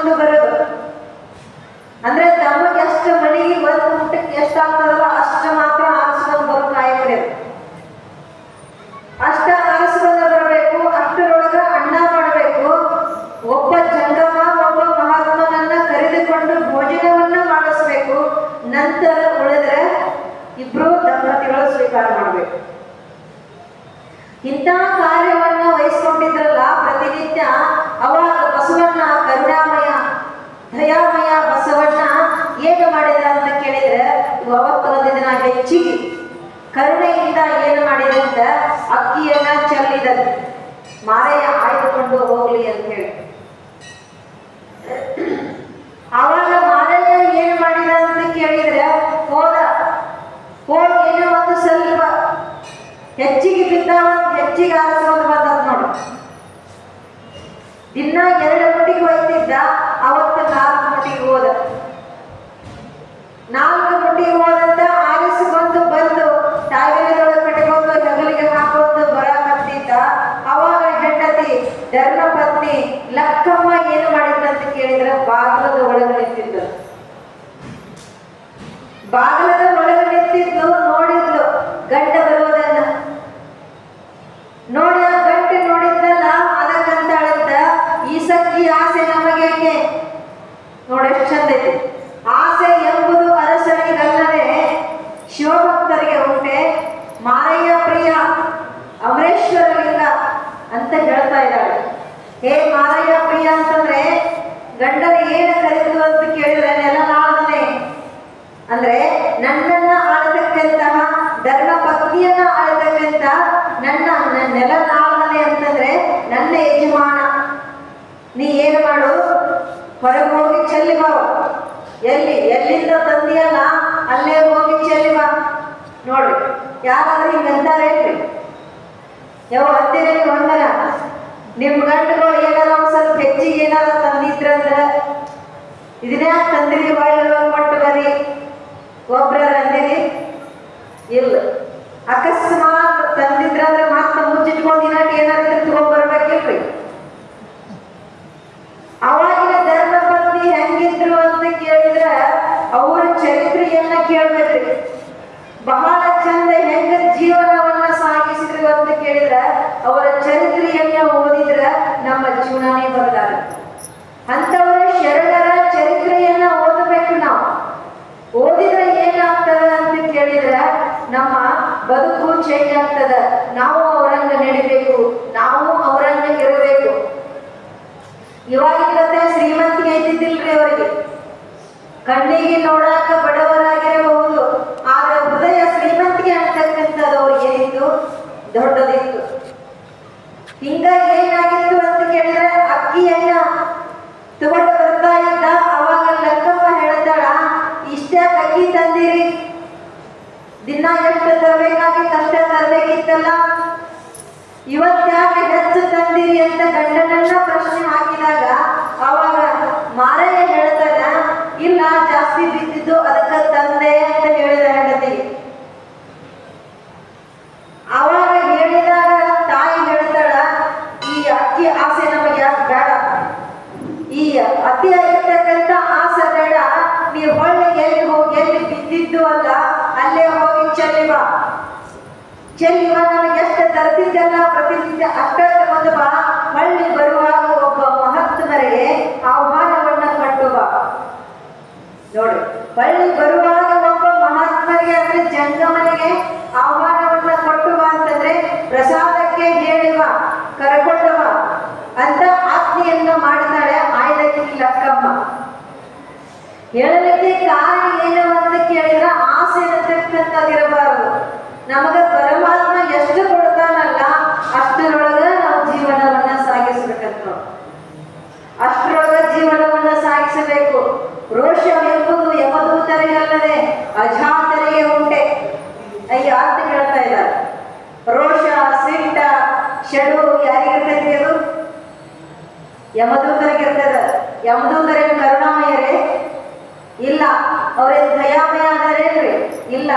ಆರಿಸಿಕೊಂಡು ಬರೋದು. ಅಂದ್ರೆ ತಮಗೆ ಎಷ್ಟು ಮನೆಗೆ ಒಂದು ಊಟಕ್ಕೆ ಎಷ್ಟಾಗ್ತದಲ್ಲ ಅಷ್ಟು ಮಾತ್ರ ಆರಿಸ್ಕೊಂಡು ಬರೋ ಕಾಯಕರೇ. ಅಷ್ಟ ಆರಿಸ್ಕೊಂಡು ಬರಬೇಕು. ಅಷ್ಟರೊಳಗ ಅನ್ನ ಮಾಡಬೇಕು. ಒಬ್ಬ ಜಂಗಮ ಒಬ್ಬ ಮಹಾತ್ಮನನ್ನ ಕರೆದುಕೊಂಡು ಭೋಜನವನ್ನ ಮಾಡಿಸ್ಬೇಕು. ನಂತರ ಉಳಿದ್ರೆ ಇಬ್ರು ದಂಪತಿಗಳು ಸ್ವೀಕಾರ ಮಾಡಬೇಕು. ಇಂತಹ ಕಾರ್ಯವನ್ನ ವಹಿಸ್ಕೊಂಡಿದ್ರಲ್ಲ ಪ್ರತಿನಿತ್ಯ. ಅವಾಗ ಬಸವಣ್ಣ ಕರುಣಾಮಯ ದಯಾಮಯ ಬಸವಣ್ಣ ಏನು ಮಾಡಿದ ಅಂತ ಕೇಳಿದ್ರೆ, ಅವತ್ತು ಒಂದು ದಿನ ಹೆಚ್ಚಿಗೆ ಕರುಣೆಯಿಂದ ಏನು ಮಾಡಿದೆ ಅಂತ ಅಕ್ಕಿಯನ್ನ ಚೆಲ್ಲಿದ, ಮಾರಯ್ಯ ಆಯ್ದುಕೊಂಡು ಹೋಗ್ಲಿ ಅಂತ ಹೇಳಿ. ಆವಾಗ ಮಾರಯ್ಯ ಏನು ಮಾಡಿದ ಅಂತ ಕೇಳಿದ್ರೆ, ಹೋಗಿ ಏನೋ ಒಂದು ಸ್ವಲ್ಪ ಹೆಚ್ಚಿಗೆ ಬಿದ್ದ, ಹೆಚ್ಚಿಗೆ ಆರಿಸ್ಕೊಂಡು ಬಂದ ನೋಡಿ. ದಿನ 2 ಮುಟ್ಟಿಗೆ ಹೋಯ್ತಿದ್ದ, ಅವತ್ತು 4 ಮುಟ್ಟಿಗೆ ಹೋದ. 4 ಮುಟ್ಟಿಗೆ ಹೋದಂತ ಆರಿಸಿಕೊಂಡು ಬಂದು ತಾಯಿಗಳೊಳಗೆ ಕಟ್ಟಿಕೊಂಡು ಹೆಗಲಿಗೆ ಹಾಕೊಂಡು ಬರಕತ್ತಿದ್ದ. ಅವಾಗ ಹೆಂಡತಿ ಧರ್ಮಪತ್ನಿ ಲಕ್ಕಮ್ಮ ಏನು ಮಾಡಿದ್ರಂತ ಕೇಳಿದ್ರೆ, ಬಾಗಿಲದ ಒಳಗೆ ನಿಂತಿದ್ಲು. ಬಾಗಿಲದ ಒಳಗೆ ನಿಂತಿದ್ಲು. ನೋಡಿದ್ಲು ಗಂಡ ಬರುವುದನ್ನ. ನೋಡಿ ಆ ಗಂಟೆ ನೋಡಿದ್ನಲ್ಲ, ಅದಕ್ಕಂತಾಳಂತ, ಈ ಸಕ್ಕಿ ಆಸೆ ನಮಗೇಕೆ ನೋಡಿ ಎಷ್ಟು ಚಂದ ಐತಿ. ಆಸೆ ಎಂಬುದು ಅರಸರಿಗಲ್ಲದೆ ಶಿವಭಕ್ತರಿಗೆ ಉಂಟೆ, ಮಾರಯ್ಯ ಪ್ರಿಯ ಅಮರೇಶ್ವರಲಿಂಗ ಅಂತ ಹೇಳ್ತಾ ಇದ್ದಾಳೆ. ಹೇ ಮಾರಯ್ಯ ಪ್ರಿಯ ಅಂತಂದ್ರೆ ಗಂಡನ ಏನು ಕರೆದು ಅಂತ ಕೇಳಿದ್ರೆ, ನೆಲನಾಳನೆ ಅಂದ್ರೆ ನನ್ನನ್ನ ಆಳತಕ್ಕಂತಹ ಧರ್ಮ ಪತ್ನಿಯನ್ನ ಆಳತಕ್ಕಂತ ನನ್ನ ನೆಲನಾಳನೆ ಅಂತಂದ್ರೆ ನನ್ನ ಯಜಮಾನ. ನೀ ಏನು ಮಾಡು, ಹೊರಗೆ ಹೋಗಿ ಚೆಲ್ಲಿ ಬಾ. ಎಲ್ಲಿಂದ ತಂದಿಯಲ್ಲ ಅಲ್ಲೇ ಹೋಗಿ ಚೆಲ್ಲಿ ಬಾ. ನೋಡ್ರಿ, ಯಾರಾದ್ರೂ ಹಿಂಗಂತಾರೆ ಯಾವ ಹತ್ತಿರ ಹೊಂದರ ನಿಮ್ ಗಂಡುಗಳು ಏನಾರ ಒಂದ್ ಸ್ವಲ್ಪ ಹೆಚ್ಚಿಗೆ ಏನಾರ ತಂದಿದ್ರಂದ್ರ, ಇದನ್ಯಾಕೆ ತಂದಿರಿ ಬಾಳ ಕೊಟ್ಟು ಬರೀ ಒಬ್ರ ಅಂದಿರಿ ಇಲ್ಲ. ಅಕಸ್ಮಾತ್ ತಂದಿದ್ರಂದ್ರೆ ಮಾತ್ರ ಮುಚ್ಚಿಟ್ಕೊಂಡು ದಿನಾಟ ಏನಾದ್ರು ತಗೊಂಡ್ ಬರ್ಬೇಕಿಲ್ರಿ. ಅವಾಗಿನ ಧರ್ಮಪತ್ನಿ ಹೆಂಗಿದ್ರು ಅಂತ ಕೇಳಿದ್ರ ಅವರ ಚರಿತ್ರೆಯನ್ನ ಕೇಳ್ಬೇಕ್ರಿ. ಬಹಳ ಚಂದ ಹೆಂಗ ಜೀವನವನ್ನ ಸಾಗಿಸಿದ್ರು ಅಂತ ಕೇಳಿದ್ರ ಅವರ ಚರಿತ್ರೆಯನ್ನ ಓದಿದ್ರ ನಮ್ಮ ಜೀವನನೇ ಬದಲಾಗುತ್ತೆ. ಅಂತವರ ಶರಣರ ಚರಿತ್ರೆಯನ್ನ ಓದಬೇಕು. ನಾವು ಓದಿದ್ರೆ ಏನಾಗ್ತದ ಅಂತ ಕೇಳಿದ್ರ ನಮ್ಮ ಬದುಕು ಚೇಂಜ್ ಆಗ್ತದ. ನಾವು ಅವರಂಗ ನಡಿಬೇಕು, ನಾವು ಅವರಂಗ ಇರಬೇಕು. ಇವಾಗಿನ ಶ್ರೀಮಂತಿಗೆ ಐತಿದ್ದಿಲ್ರಿ ಅವರಿಗೆ. ಕಣ್ಣಿಗೆ ನೋಡಾಕ ಬಡವರಾಗಿರಬಹುದು, ಆದ್ರೆ ಹೃದಯ ಶ್ರೀಮಂತಿಗೆ ಅಂತಕ್ಕಂಥದ್ದು ಅವ್ರಿಗೆ ಏನಿತ್ತು, ದೊಡ್ಡದಿತ್ತು. ಹಿಂಗ ಏನಾಗಿತ್ತು ಅಂತ ಕೇಳಿದ್ರೆ, ಅಕ್ಕಿಯನ್ನ ತಗೊಂಡು ಬರ್ತಾ ಇದ್ದ. ಅವಾಗ ಲಕ್ಕಮ್ಮ ಹೇಳ್ತಾಳ, ಇಷ್ಟೇ ಅಕ್ಕಿ ತಂದಿರಿ, ದಿನ ಎಷ್ಟು ತರಬೇಕಾಗಿತ್ತು ಅಷ್ಟೇ ತರಬೇಕಿತ್ತಲ್ಲ, ಇವತ್ತ್ಯಾಕೆ ಹೆಚ್ಚು ತಂದಿರಿ ಅಂತ ಗಂಡನನ್ನ ಪ್ರಶ್ನೆ ಹಾಕಿದಾಗ ಅವಾಗ ಮಾರಯ್ಯ ಹೇಳ್ತಾನ, ಇಲ್ಲ ಜಾಸ್ತಿ ಬಿದ್ದಿದ್ದು ಅದಕ್ಕೆ ತಂದೆ ಅಂತ ಹೇಳಿದ ಹೆಂಡತಿಗೆ. ಅವಾಗ ಹೇಳಿದಾಗ ತಾಯಿ ಹೇಳ್ತಾಳ, ಈ ಅಕ್ಕಿ ಆಸೆ ನಮಗೆ ಯಾಕೆ ಬೇಡ, ಈ ಅತಿಯಾಗಿರ್ತಕ್ಕಂಥ ಆಸೆ ಬೇಡ, ನೀವು ಹೊಳ್ಳಿ ಎಲ್ಲಿ ಹೋಗಿ ಎಲ್ಲಿ ಬಿದ್ದಿದ್ದು ಅಲ್ಲ ಅಲ್ಲೇ ಹೋಗಿ ಚೆಲ್ಲಿವ. ನಮಗೆ ಎಷ್ಟು ತರ್ತಿದ್ದಲ್ಲ ಪ್ರತಿನಿತ್ಯ ಅಷ್ಟೇ ತಗೊಂಡು ಬಾ. ಹೊಳ್ಳಿ ಬರುವಾಗ ಒಬ್ಬ ಮಹತ್ವರಿಗೆ ಆಹ್ವಾನವನ್ನ ಕಟ್ಟು ಬಾ. ನೋಡಿ, ಹೊಳ್ಳಿ ಬರುವಾಗ ಒಬ್ಬ ಮಹಾತ್ಮರಿಗೆ ಅಂದ್ರೆ ಜಂಗಮನಿಗೆ ಆಹ್ವಾನವನ್ನ ಕೊಟ್ಟು ಬಾ ಅಂತಂದ್ರೆ ಪ್ರಸಾದಕ್ಕೆ ಹೇಳಿವ, ಕರ್ಕೊಂಡವ ಅಂತ ಆಜ್ಞೆಯನ್ನ ಮಾಡಿದಾಳೆ ಆಯ್ದಕ್ಕಿ ಲಕ್ಕಮ್ಮ. ಹೇಳಲಿಕ್ಕೆ ಕಾರಣ ಏನು ಅಂತ ಕೇಳಿದ್ರೆ, ಆಸೆ ಅನ್ನತಕ್ಕಂಥದ್ದಿರಬಾರದು. ನಮಗ ಪರಮಾತ್ಮ ಎಷ್ಟು ಕೊಡ್ತಾನಲ್ಲ ಅಷ್ಟರೊಳಗ ನಾವು ಜೀವನವನ್ನ ಸಾಗಿಸಬೇಕಂತ, ಅಷ್ಟರೊಳಗ ಜೀವನವನ್ನ ಸಾಗಿಸಬೇಕು. ರೋಷ ಎಂಬುದು ಯಮದೂತರಿಗಲ್ಲದೆ ಅಜಾತರಿಗೆ ಉಂಟೆ. ಅಯ್ಯ ಅಂತ ಹೇಳ್ತಾ ಇದ್ದಾರೆ. ರೋಷ, ಸಿಟ್ಟ, ಶಡು ಯಾರಿಗಿರ್ತೈತಿ? ಅದು ಯಮದೂತರಿಗೆ ಇರ್ತದ. ಯಮದೂತರೇನು ಕರುಣಾಮಯರೇ? ಇಲ್ಲ. ಅವ್ರೇನು ದಯಾಮಯ ಅದಾರೇನ್ರಿ? ಇಲ್ಲ.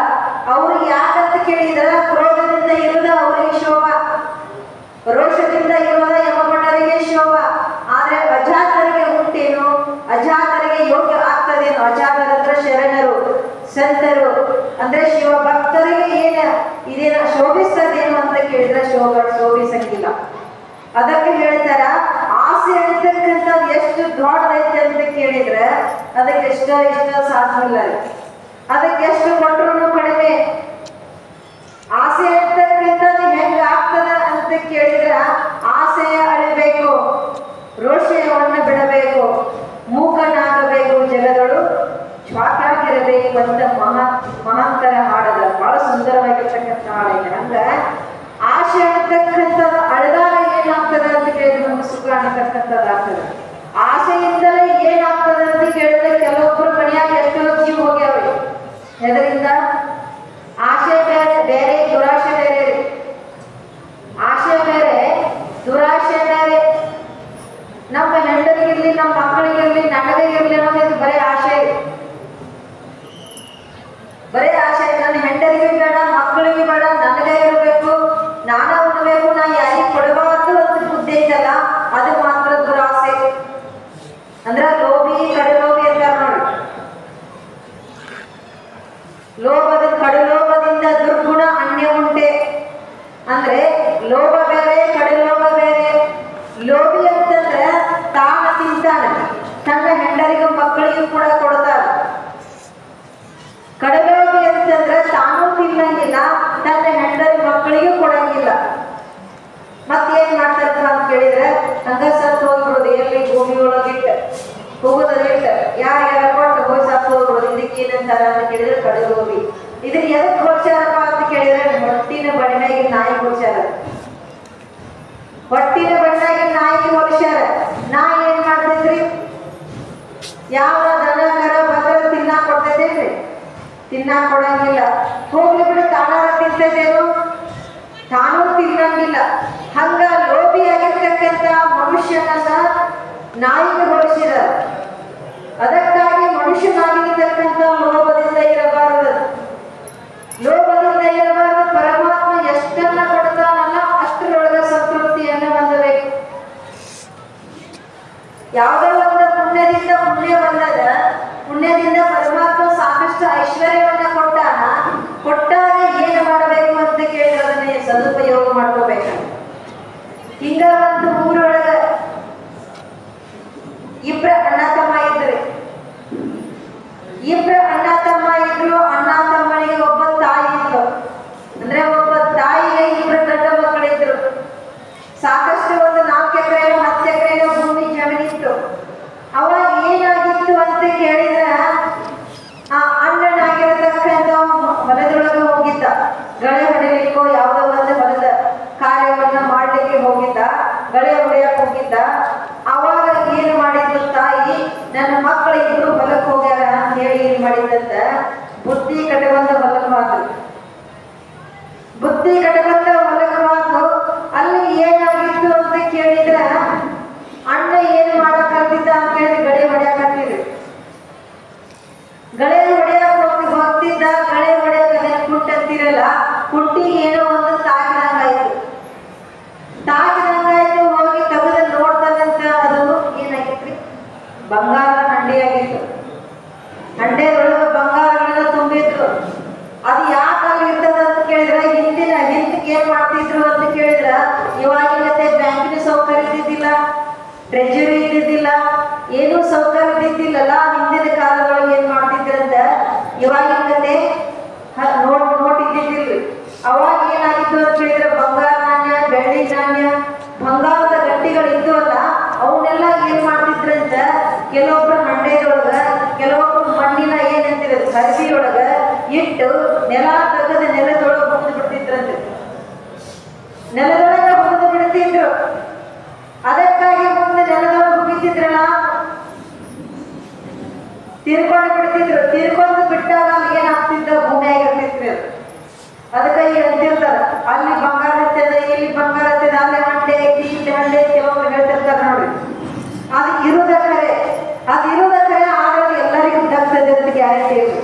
ಅವ್ರಿಗೆ ಯಾಕಂತ ಕೇಳಿದ್ರ, ಕ್ರೋಧದಿಂದ ಇರುವುದ ಅವರಿಗೆ ಶೋಭ, ರೋಷದಿಂದ ಇರುವುದ ಯಮಭಟರಿಗೆ ಶೋಭ. ಆದ್ರೆ ಅಜಾತರಿಗೆ ಉಂಟೇನು? ಸಂತರು ಅಂದ್ರೆ ಶಿವ ಭಕ್ತರಿಗೆ ಇದೇನ ಶೋಭಿಸ್ತದೇನು ಅಂತ ಕೇಳಿದ್ರೆ ಶೋಭಿಸಂಗಿಲ್ಲ. ಅದಕ್ಕೆ ಹೇಳ್ತಾರ ಆಸೆ ಅಂತಕ್ಕಂಥದ್ದು ಎಷ್ಟು ದೊಡ್ಡದೈತೆ ಅಂತ ಕೇಳಿದ್ರೆ ಅದಕ್ಕೆ ಇಷ್ಟ ಸಾಧ್ಯವಿಲ್ಲ. ಅದಕ್ಕೆ ಎಷ್ಟು ಕೊಟ್ಟರು ಕಡಿಮೆ. ಆಸೆ ಅಂತಕ್ಕಂಥದ್ದು ಹೆಂಗ ಆಗ್ತದ ಅಂತ ಕೇಳಿದ್ರ ಆಸೆಯ ಅಳಿಬೇಕು, ರೋಷವನ್ನು ಬಿಡಬೇಕು, ಮೂಕನಾಗಬೇಕು, ಜಗದಳು ಶ್ವಾಸಾಗಿರಬೇಕು ಅಂತ ಮಹಾಂತರ ಹಾಡದ ಬಹಳ ಸುಂದರವಾಗಿರ್ತಕ್ಕಂಥ ಹಾಡೈತೆ. ಹಂಗ ಆಸೆ ಅಂತಕ್ಕಂಥದ್ದು ಅಳೆದಾಗ ಏನಾಗ್ತದ ಅಂತ ಕೇಳಿದ್ರೆ ನಮ್ಗೆ ಸುಖ ಅನ್ನತಕ್ಕಂಥದ್ದಾಗ್ತದೆ. ಆಸೆಯಿಂದಲೇ ಏನಾಗ್ತದೆ ಅಂತ ಕೇಳಿದ್ರೆ ಕೆಲವೊಬ್ಬರು ಮನೆಯಾಗ ಎಷ್ಟೋ ಜೀವ ಹೋಗ್ಯಾವ. ಇದರಿಂದ ಆಸೆ ಬೇರೆ ದುರಾಶೆ ಬೇರೆ. ಆಸೆ ಬೇರೆ ದುರಾಶೆ ಬೇರೆ. ನಮ್ಮ ಹೆಂಡರಿಗಿರ್ಲಿ, ನಮ್ಮ ಮಕ್ಕಳಿಗಿರ್ಲಿ, ನನಗಿರ್ಲಿ ಅನ್ನೋದು ಬರೀ ಆಸೆ. ಬರೀ ಆಸೆ. ನನ್ನ ಹೆಂಡರಿಗೆ ಬೇಡ, ಮಕ್ಕಳಿಗೆ ಬೇಡ, ನನಗೆ ಇರಬೇಕು, ನಾನ ಉಣ್ಬೇಕು, ನಾ ಯಾರಿಗೆ ಕೊಡಬಾರ್ದು ಅಂತ ಬುದ್ಧಿ ಐತಲ್ಲ, ಅದು ಮಾತ್ರ ದುರಾಸೆ. ಅಂದ್ರ ಲೋಭಿ ಕಡುಲೋಭಿ ಅಂತಾರ ನೋಡಿ. ಕಡುಲೋಭದಿಂದ ದುರ್ಗುಣ ಅನ್ಯ ಉಂಟೆ. ಅಂದ್ರೆ ಲೋಭ ಬೇರೆ, ಕಡುಲೋಭ ಬೇರೆ. ಲೋಭಿ ಅಂತಂದ್ರೆ ತಾನ ತಿಂತಾನ, ತನ್ನ ಹೆಂಡರಿಗೂ ಮಕ್ಕಳಿಗೂ ಕೂಡ ಕೊಡ್ತಾನ. ಕಡುಲೋಭಿ ಅಂತಂದ್ರೆ ತಾನೂ ತಿನ್ನಂಗಿಲ್ಲ, ತನ್ನ ಹೆಂಡರಿ ಮಕ್ಕಳಿಗೂ ಕೊಡಂಗಿಲ್ಲ. ಮತ್ತೇನ್ ಮಾಡ್ತಾರಪ್ಪ ಅಂತ ಕೇಳಿದ್ರೆ ಹಂಗ ಸತ್ತು ಹೋಗ್ಬಿಡೋದು. ಎಲ್ಲಿ ಭೂಮಿ ಒಳಗಿಟ್ಟು ಹೋಗೋದಿಟ್ಟು ಯಾರ್ಯಾರ ಕೊಟ್ಟು ಹೋಗಿ ಸತ್ತು ಹೋಗ್ಬಿಡೋದು. ಇದಕ್ಕೆ ಏನಂತಾರ ಅಂತ ಕೇಳಿದ್ರೆ ಕಡುಲೋಭಿ. ಇದನ್ನ ಎದಕ್ ಹೋಗ್ಸಾರಪ್ಪ ಅಂತ ಕೇಳಿದ್ರೆ ಹೊಟ್ಟಿನ ಬಣ್ಣಾಗಿ ನಾಯಿ ಹೋಗ್ಸಾರ. ಹೊಟ್ಟಿನ ಬಣ್ಣಾಗಿ ನಾಯಿಗೆ ಹೋಗ್ಸಾರ. ನಾಯಿ ಏನ್ ಮಾಡ್ತೈತ್ರಿ? ಯಾವ ದನ ಕರ ಬದ್ರ ತಿನ್ನಾಕ್ ಕೊಡ್ತೈತೇನ್ರಿ? ತಿನ್ನಾಕ್ ಕೊಡಂಗಿಲ್ಲ. ಹೋಗ್ಲಿ ಬಿಡು, ತಾನಾರ ತಿಂತೈತೇನು? ತಾನೂ ತಿನ್ನಂಗಿಲ್ಲ. ಹಂಗ ಲೋಭಿಯಾಗಿರ್ತಕ್ಕಂಥ ಮನುಷ್ಯನನ್ನ ನಾಯಿಗೆ ಹೋಲಿಸಿದ. ಅದಕ್ಕಾಗಿ ಮನುಷ್ಯನಾಗಿರ್ತಕ್ಕಂಥ ಲೋಭದಿಂದ ಇರಬಾರದು. ಲೋಭದಿಂದ ಇರಬಾರದು. ಪರಮಾತ್ಮ ಎಷ್ಟನ್ನ ಕೊಡ್ತಾನಲ್ಲ ಅಷ್ಟರೊಳಗ ಸಂತೃಪ್ತಿಯನ್ನ ಹೊಂದಬೇಕು. ಯಾವುದೋ ಒಂದು ಪುಣ್ಯದಿಂದ ಪುಣ್ಯ ಬಂದದ, ಪುಣ್ಯದಿಂದ ಪರಮಾತ್ಮ ಸಾಕಷ್ಟು ಐಶ್ವರ್ಯವನ್ನ ಕೊಟ್ಟಾಗ ಏನು ಮಾಡಬೇಕು ಅಂತ ಕೇಳಿದ್ರೆ ಅದನ್ನ ಸದುಪಯೋಗ ಮಾಡ್ಕೋಬೇಕು. ಹಿಂಗ ಒಂದು ಊರೊಳಗ ಇಬ್ರ ಅಣ್ಣ ತಮ್ಮ ಇದ್ರು. ಅಣ್ಣ ತಮ್ಮನಿಗೆ ಒಬ್ಬ ತಾಯಿ ಇದ್ರು. ಅಂದ್ರೆ ಒಬ್ಬ ತಾಯಿಗೆ ಇಬ್ರು ಗಂಡ ಮಕ್ಕಳಿದ್ರು. ಸಾಕಷ್ಟು ಒಂದು 4 ಎಕರೆ 10 ಎಕರೆ ಭೂಮಿ ಜಮೀನಿತ್ತು. ಅವಾಗ ಏನಾಗಿತ್ತು ಅಂತ ಕೇಳಿದ್ರ ಆ ಅಣ್ಣನಾಗಿರತಕ್ಕಂಥ ಹೊಲದೊಳಗೆ ಹೋಗಿದ್ದ. ಗಳೆ ಹೊಡಿಲಿಕ್ಕೋ ಯಾವುದೋ ಒಂದು ಹೊಲದ ಕಾರ್ಯವನ್ನ ಮಾಡ್ಲಿಕ್ಕೆ ಹೋಗಿದ್ದ. ಗಳೆ ಹೊಡೆಯಕ್ಕೆ ಹೋಗಿದ್ದ. ಅವಾಗ ಏನು ಮಾಡಿದ್ರು ತಾಯಿ, ನನ್ನ ಮಕ್ಕಳು ಇಬ್ರು ಹೊಲಕ್ಕೆ ಹೋಗ್ಯಾರ ಅಂತ ಹೇಳಿ ಏನ್ ಮಾಡಿದಂತ ಬುದ್ಧಿ ಕಟ್ಟಬಂದ ಹೊಲಕ್ಕೆ ಮಾತು. ಬುದ್ಧಿ ಕಟ್ಟಬಂದ ಹೊಲಕ್ಕೆ ಮಾತು. ಅಲ್ಲಿ ಏನಾಗಿತ್ತು ಅಂತ ಕೇಳಿದ್ರ ಅಣ್ಣ ಏನು ಮಾಡಕ್ಕಾಗ್ತಿದ್ದ ಅಂತ ಕೇಳಿದ್ರೆ ಗಳೆ ಹೊಡೆಯಕತ್ತಿದ್ರು. ಗಳೆ ಹೊಡೆಯಕ್ಕೆ ಹೋಗ್ತಿದ್ದ. ಗಳೆ ಹೊಡೆಯಕ್ಕೆ ಕುಂಟಂತಿರಲ್ಲ, ಕುಂಟಿಗೆ ಏನೋ ಒಂದು ತಾಕಿದಂಗಾಯ್ತು. ಹೋಗಿ ತೆಗೆದು ನೋಡ್ತದಂತ ಅದು ಏನಾಗಿತ್ರಿ? ಬಂಗಾರದ ಹಂಡೆಯಾಗಿತ್ತು. ಹಂಡೆದೊಳಗೆ ಬಂಗಾರಗಳನ್ನ ತುಂಬಿದ್ರು. ಅದು ಯಾಕಾಗಿ ಇರ್ತದ ಅಂತ ಕೇಳಿದ್ರೆ ಹಿಂದಕ್ಕೆ ಏನ್ ಮಾಡ್ತಿದ್ರು ಅಂತ ಕೇಳಿದ್ರ ಇವಾಗಿಲ್ಲದೆ ಬ್ಯಾಂಕಿನ ಸೌಕರ್ಯ ಇದ್ದಿದ್ದಿಲ್ಲ, ಟ್ರೆಜರಿ ಇದ್ದಿದ್ದಿಲ್ಲ, ಏನೂ ಸೌಕರ್ಯ ಇದ್ದಿದ್ದಿಲ್ಲಲ್ಲ. ಹಿಂದಿನ ಕಾಲದೊಳಗೆ ಏನ್ ಮಾಡ್ತಿದ್ರಂತ ಇವಾಗಿಲ್ಲದೆ ನೋಟ್ ಇದ್ದಿದ್ದಿಲ್ರಿ. ಅವಾಗ ಏನಾಗಿತ್ತು ಅಂತ ಕೇಳಿದ್ರೆ ಬಂಗಾರ ನಾಣ್ಯ, ಬೆಳ್ಳಿ ನಾಣ್ಯ, ಬಂಗಾರದ ಗಟ್ಟಿಗಳು ಇದ್ವಲ್ಲ ಅವನ್ನೆಲ್ಲ ಏನ್ ಮಾಡ್ತಿದ್ರಂತ ಕೆಲವೊಬ್ರು ಹಂಡೆದೊಳಗ, ಕೆಲವೊಬ್ರು ಮಣ್ಣಿನ ಏನಂತೀರ ಕರಬಿಯೊಳಗ ಇಟ್ಟು ನೆಲ ತೆಗೆದ ನೆಲದೊಳಗೆ ಹುಗಿದು ಬಿಡ್ತಿದ್ರಂತೆ. ನೆಲದೊಳಗೆ ಹುಗಿದು ಬಿಡ್ತಿದ್ರು. ಅದಕ್ಕಾಗಿ ಮುಂದೆ ನೆಲದೊಳಗೆ ಹುಗಿತಿದ್ರಲ್ಲ ತಿರ್ಕೊಂಡು ಬಿಡ್ತಿದ್ರು. ತಿರ್ಕೊಂಡು ಬಿಟ್ಟಾಗ ಅಲ್ಲಿ ಏನಾಗ್ತಿದ್ದ ಭೂಮಿಯಾಗಿ ಇರ್ತಿದ್ರು. ಅದಕ್ಕೆ ಈಗ ಅಂತಿರ್ತಾರ ಅಲ್ಲಿ ಬಂಗಾರ ಹತ್ತದ, ಇಲ್ಲಿ ಬಂಗಾರ ಹತ್ತದ, ಅಲ್ಲಿ ಹಂಡೆ ಐತಿ, ಇಲ್ಲಿ ಹಂಡೆ ಐತಿ, ಕೆಲವೊಬ್ರು ಹೇಳ್ತಿರ್ತಾರ ನೋಡ್ರಿ. ಅದು ಇರುವುದ ಖರೆ. ಆದ್ರೆ ಎಲ್ಲರಿಗೂ ದಗ್ತದೆ ಅಂತ ಗ್ಯಾರಂಟಿ ಇಲ್ಲ.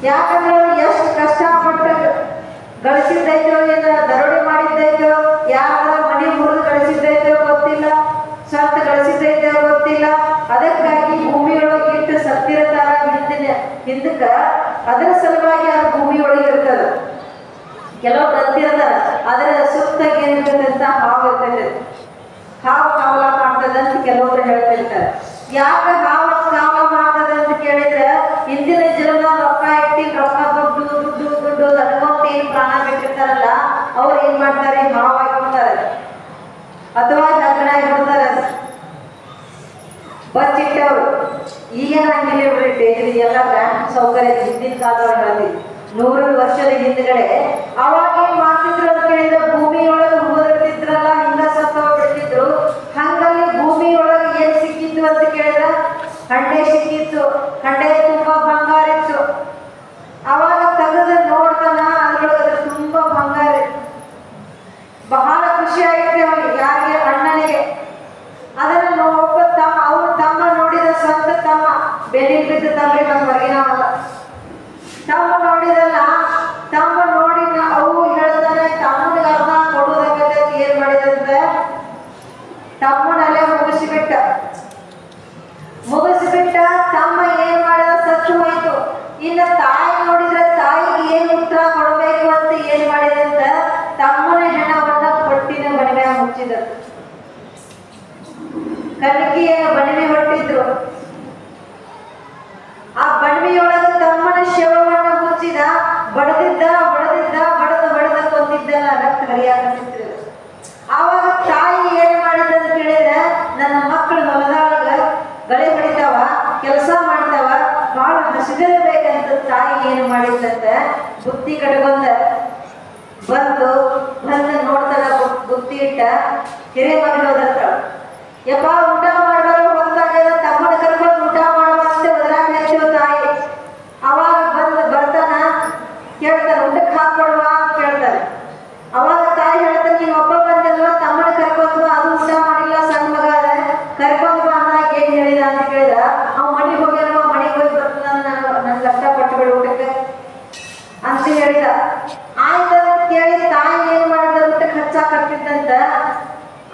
ಯಾಕಂದ್ರೆ ಅವ್ರು ಎಷ್ಟು ಕಷ್ಟಪಟ್ಟು ಗಳಿಸಿದ್ದೈತೋ, ಏನು ದರೋಡೆ ಮಾಡಿದ್ದೈತೋ, ಯಾರ ಮನೆ ಮುರಿದು ಗಳಿಸಿದ್ದೈತೋ ಗೊತ್ತಿಲ್ಲ, ಸ್ವಂತ ಗಳಿಸಿದ್ದೈತೋ ಗೊತ್ತಿಲ್ಲ. ಅದಕ್ಕಾಗಿ ಭೂಮಿಯೊಳಗೆ ಇಟ್ಟು ಸತ್ತಿರತಾರ. ಹಿಂದಿನ ಹಿಂದಕ್ಕ ಅದರ ಸಲುವಾಗಿ ಆ ಭೂಮಿ ಒಳಗೆ ಇರ್ತದೆ. ಕೆಲವು ಅಂತಿರ್ತಾರ ಅದರ ಸುತ್ತಾಗಿ ಏನಿರ್ತದೆ ಅಂತ ಹಾವು ಇರ್ತದೆ, ಹಾವು ಕಾವಲ ಮಾಡ್ತದೆ ಅಂತ ಕೆಲವರು ಹೇಳ್ತಿರ್ತಾರೆ. ಯಾಕೆ ಹಾವು ಕಾವಲ ಮಾಡ್ತದೆ ಅಂತ ಕೇಳಿದ್ರೆ ಹಿಂದಿನ ಜನ ರೊಕ್ಕ ಇಟ್ಟಿ ರೊಕ್ಕ ದುಡ್ಡು ದುಡ್ಡು ದುಡ್ಡು ಅನ್ಕೊಂತ ಏನು ಪ್ರಾಣ ಬಿಟ್ಟಿರ್ತಾರಲ್ಲ ಅವ್ರು ಏನ್ ಮಾಡ್ತಾರೆ, ಹಾವು ಆಗಿಬಿಡ್ತಾರೆ ಅಥವಾ ಜಗಳ ಆಗಿಬಿಡ್ತಾರೆ ಬಚ್ಚಿಟ್ಟವ್ರು. ಈಗೇನ ಹಂಗಿಲ್ಲ ಬಿಡ್ರಿ, ಡೈಲಿ ಎಲ್ಲ ಬ್ಯಾಂಕ್ ಸೌಕರ್ಯ ಹಿಂದಿನ ಕಾಲದಲ್ಲಿ 100 ವರ್ಷದ ಹಿಂದ್ಗಡೆ ಅವಾಗ ಏನ್ ಮಾಡ್ತಿದ್ರು ಅಂತ ಕೇಳಿದ್ರೆ ಭೂಮಿಯೊಳಗೆ ಹೋಗಿರ್ತಿದ್ರಲ್ಲ, ಹಿಂಗ ಸತ್ತ ಬಿಡ್ತಿದ್ರು. ಹಂಗಾಗಿ ಭೂಮಿಯೊಳಗೆ ಏನ್ ಸಿಕ್ಕಿತ್ತು ಅಂತ ಕೇಳಿದ್ರೆ ಹಂಡೆ ಸಿಕ್ಕಿತ್ತು, ಹಂಡೆ ತುಂಬಾ ಬಂಗಾರ ಇತ್ತು. ಅವಾಗ ತೆಗೆದು ನೋಡ್ತಾನ ಅದ್ರೊಳಗೆ ತುಂಬಾ ಬಂಗಾರ ಇತ್ತು. ಬಹಳ ಖುಷಿ ಆಗಿತ್ತು ಅವನಿಗೆ, ಯಾರಿಗೆ ಅಣ್ಣನಿಗೆ. ಅದನ್ನ ಒಬ್ಬ ತಮ್ಮ ಅವ್ರು ತಮ್ಮ ನೋಡಿದ ಸ್ವಂತ ತಮ್ಮ ಬೆನ್ನಿಗೆ ಬಿದ್ದು ತಂದ್ರೆ ನಮ್ಮ ಹೊರಗಿನವಲ್ಲ. ತಮ್ಮ ನೋಡಿದಲ್ಲ, ತಮ್ಮ ನೋಡಿ ಅವು ಹೇಳ್ತಾನೆ ತಮ್ಮನಿಗೆ ಅರ್ಧ ಕೊಡುವುದಕ್ಕೆ ಏನ್ ಮಾಡಿದಂತೆ ತಮ್ಮನಲ್ಲೇ ಮುಗಿಸಿಬಿಟ್ಟ. ತಮ್ಮ ಏನ್ ಮಾಡಿದ ಸತ್ತು ಹೋಯ್ತು. ಇನ್ನು ತಾಯಿ ನೋಡಿದ್ರೆ ತಾಯಿಗೆ ಏನ್ ಉತ್ತರ ಕೊಡಬೇಕು ಅಂತ ಏನ್ ಮಾಡಿದಂತ ತಮ್ಮನ ಹೆಣವನ್ನ ಕೊಟ್ಟಿನ ಬಣಿವೆ ಮುಚ್ಚಿದ. ಕಣ್ಣಿಗೆ ಬಣಿವೆ ಹೊಟ್ಟಿದ್ರು. ಆ ಬಣಿವೆಯೊಳಗೆ ತಮ್ಮನ ಶವವನ್ನ ಮುಚ್ಚಿದ. ಬಡದಿದ್ದ ಕೊಂದಿದ್ದಲ್ಲ, ರಕ್ತ ಹರಿಯಾಕತ್ತಿದ್ರು. ಆವಾಗ ತಾಯಿ ಏನ್ ಮಾಡಿದಂತ ಕೇಳಿದ್ರೆ ನನ್ನ ಮಕ್ಕಳು ಹೊಲದೊಳಗ ಗಳೆ ಹೊಡಿತಾವ, ಕೆಲಸ ಮಾಡ್ತಾವ, ಬಹಳ ಹಸಿದಿರಬೇಕಂತ ತಾಯಿ ಏನು ಮಾಡಿದಂತೆ ಬುತ್ತಿ ಕಟ್ಕೊಂಡ ಬಂದು ನೋಡ್ತಾಳ. ಬುತ್ತಿ ಇಟ್ಟ ಹಿರೇ ಮಗನ ಹೋದರ್ತಾಳ. ಯಪ್ಪ ಊಟ ಮಾಡೋರು ಹೊತ್ತಾಗ್ಯದ, ತಮ್ಮನ ಕರ್ಕೊಂಡು ಊಟ ಮಾಡುವಂತೆ ಒದರಾಗ ಹೆಚ್ಚು ತಾಯಿ. ಅವಾಗ ಬರ್ತಾನ, ಕೇಳ್ತಾನೆ ಊಟಕ್ಕೆ ಹಾಕೊಡುವ ಅಂತ ಕೇಳ್ತಾನೆ. ಅವಾಗ ತಾಯಿ ಹೇಳ್ತಾನೆ ನೀವು ಒಬ್ಬ ಬಂದಲ್ವ, ತಮ್ಮನ ಕರ್ಕೊಂಡು ಅದು ಊಟ ಮಾಡಿಲ್ಲ, ಸಣ್ಣ ಮಗ ಅದ ಕರ್ಕೊಂಡು ಬಾ ಅನ್ನಾಗ ಏನ್ ಹೇಳಿದ ಅಂತ ಕೇಳಿದ. ಅವ್ ಮನೆಗೆ ಹೋಗ್ಯಾನ, ಮನೆಗೆ ಹೋಗಿ ಬರ್ತಾನ, ನನ್ ಕಷ್ಟಪಟ್ಟು ಬಿಡು ಊಟಕ್ಕೆ ಅಂತ ಹೇಳಿದ. ಆಯ್ತದ ಕೇಳಿ ತಾಯಿ ಏನ್ ಮಾಡಿದ ಊಟಕ್ಕೆ ಹಚ್ಚಾಕತ್ತಿದ್ದಂತ.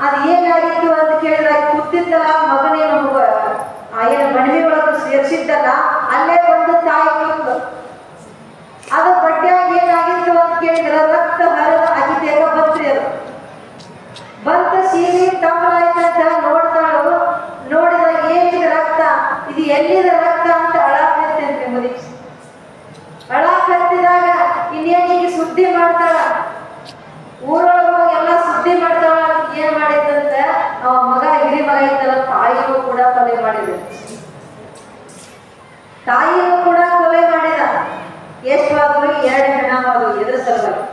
ಅದ್ ಏನಾಗಿತ್ತು ಅಂತ ಕೇಳಿದ್ರೆ ಕೂತಿದ್ದಲ್ಲ ಮಗನೇನು ಏನು ಮನೆಗೆ ಒಳಗೆ ಸೇರಿಸಿದ್ದಲ್ಲ, ಅಲ್ಲೇ ಒಂದು ತಾಯಿ ಕೂತು. ಅದು ಬಡ್ಡಿಯಾಗಿ ಏನಾಗಿತ್ತು ಅಂತ ಕೇಳಿದ್ರೆ ರಕ್ತ ಹರಿದ ಅಗಿತೇಗ ಬಂತ್ರಿ. ಅದು ಬಂತ ಸೀರೆ ತಮ್ಮಲಾಯ್ತಂತ ನೋಡ್ತಾಳು. ನೋಡಿದ ಏನಿದೆ ರಕ್ತ, ಇದು ಎಲ್ಲಿದೆ ರಕ್ತ ಅಂತ ಅಳಾಕತ್ತೇನ್ರಿ ಮುದಿ. ಅಳಾಕತ್ತಿದಾಗ ಇನ್ನೇನಿಗೆ ಸುದ್ದಿ ಮಾಡ್ತಾಳ, ಊರೊಳಗೆ ಹೋಗಿ ಎಲ್ಲ ಸುದ್ದಿ ಮಾಡ್ತಾಳ. ಏನ್ ಮಾಡಿದ್ದಂತ ಅವ ಮಗ ಹಿರಿ ಮಗ ಇದ್ದಲ್ಲ ತಾಯಿಯೂ ಕೂಡ ಕೊಲೆ ಮಾಡಿದ. ತಾಯಿಯೂ ಕೂಡ ಕೊಲೆ ಮಾಡಿದ. ಎಷ್ಟು ಆದ್ರು 2 ಹೆಣ ಅದು ಎದುರು ಸಲುವಾಗಿ,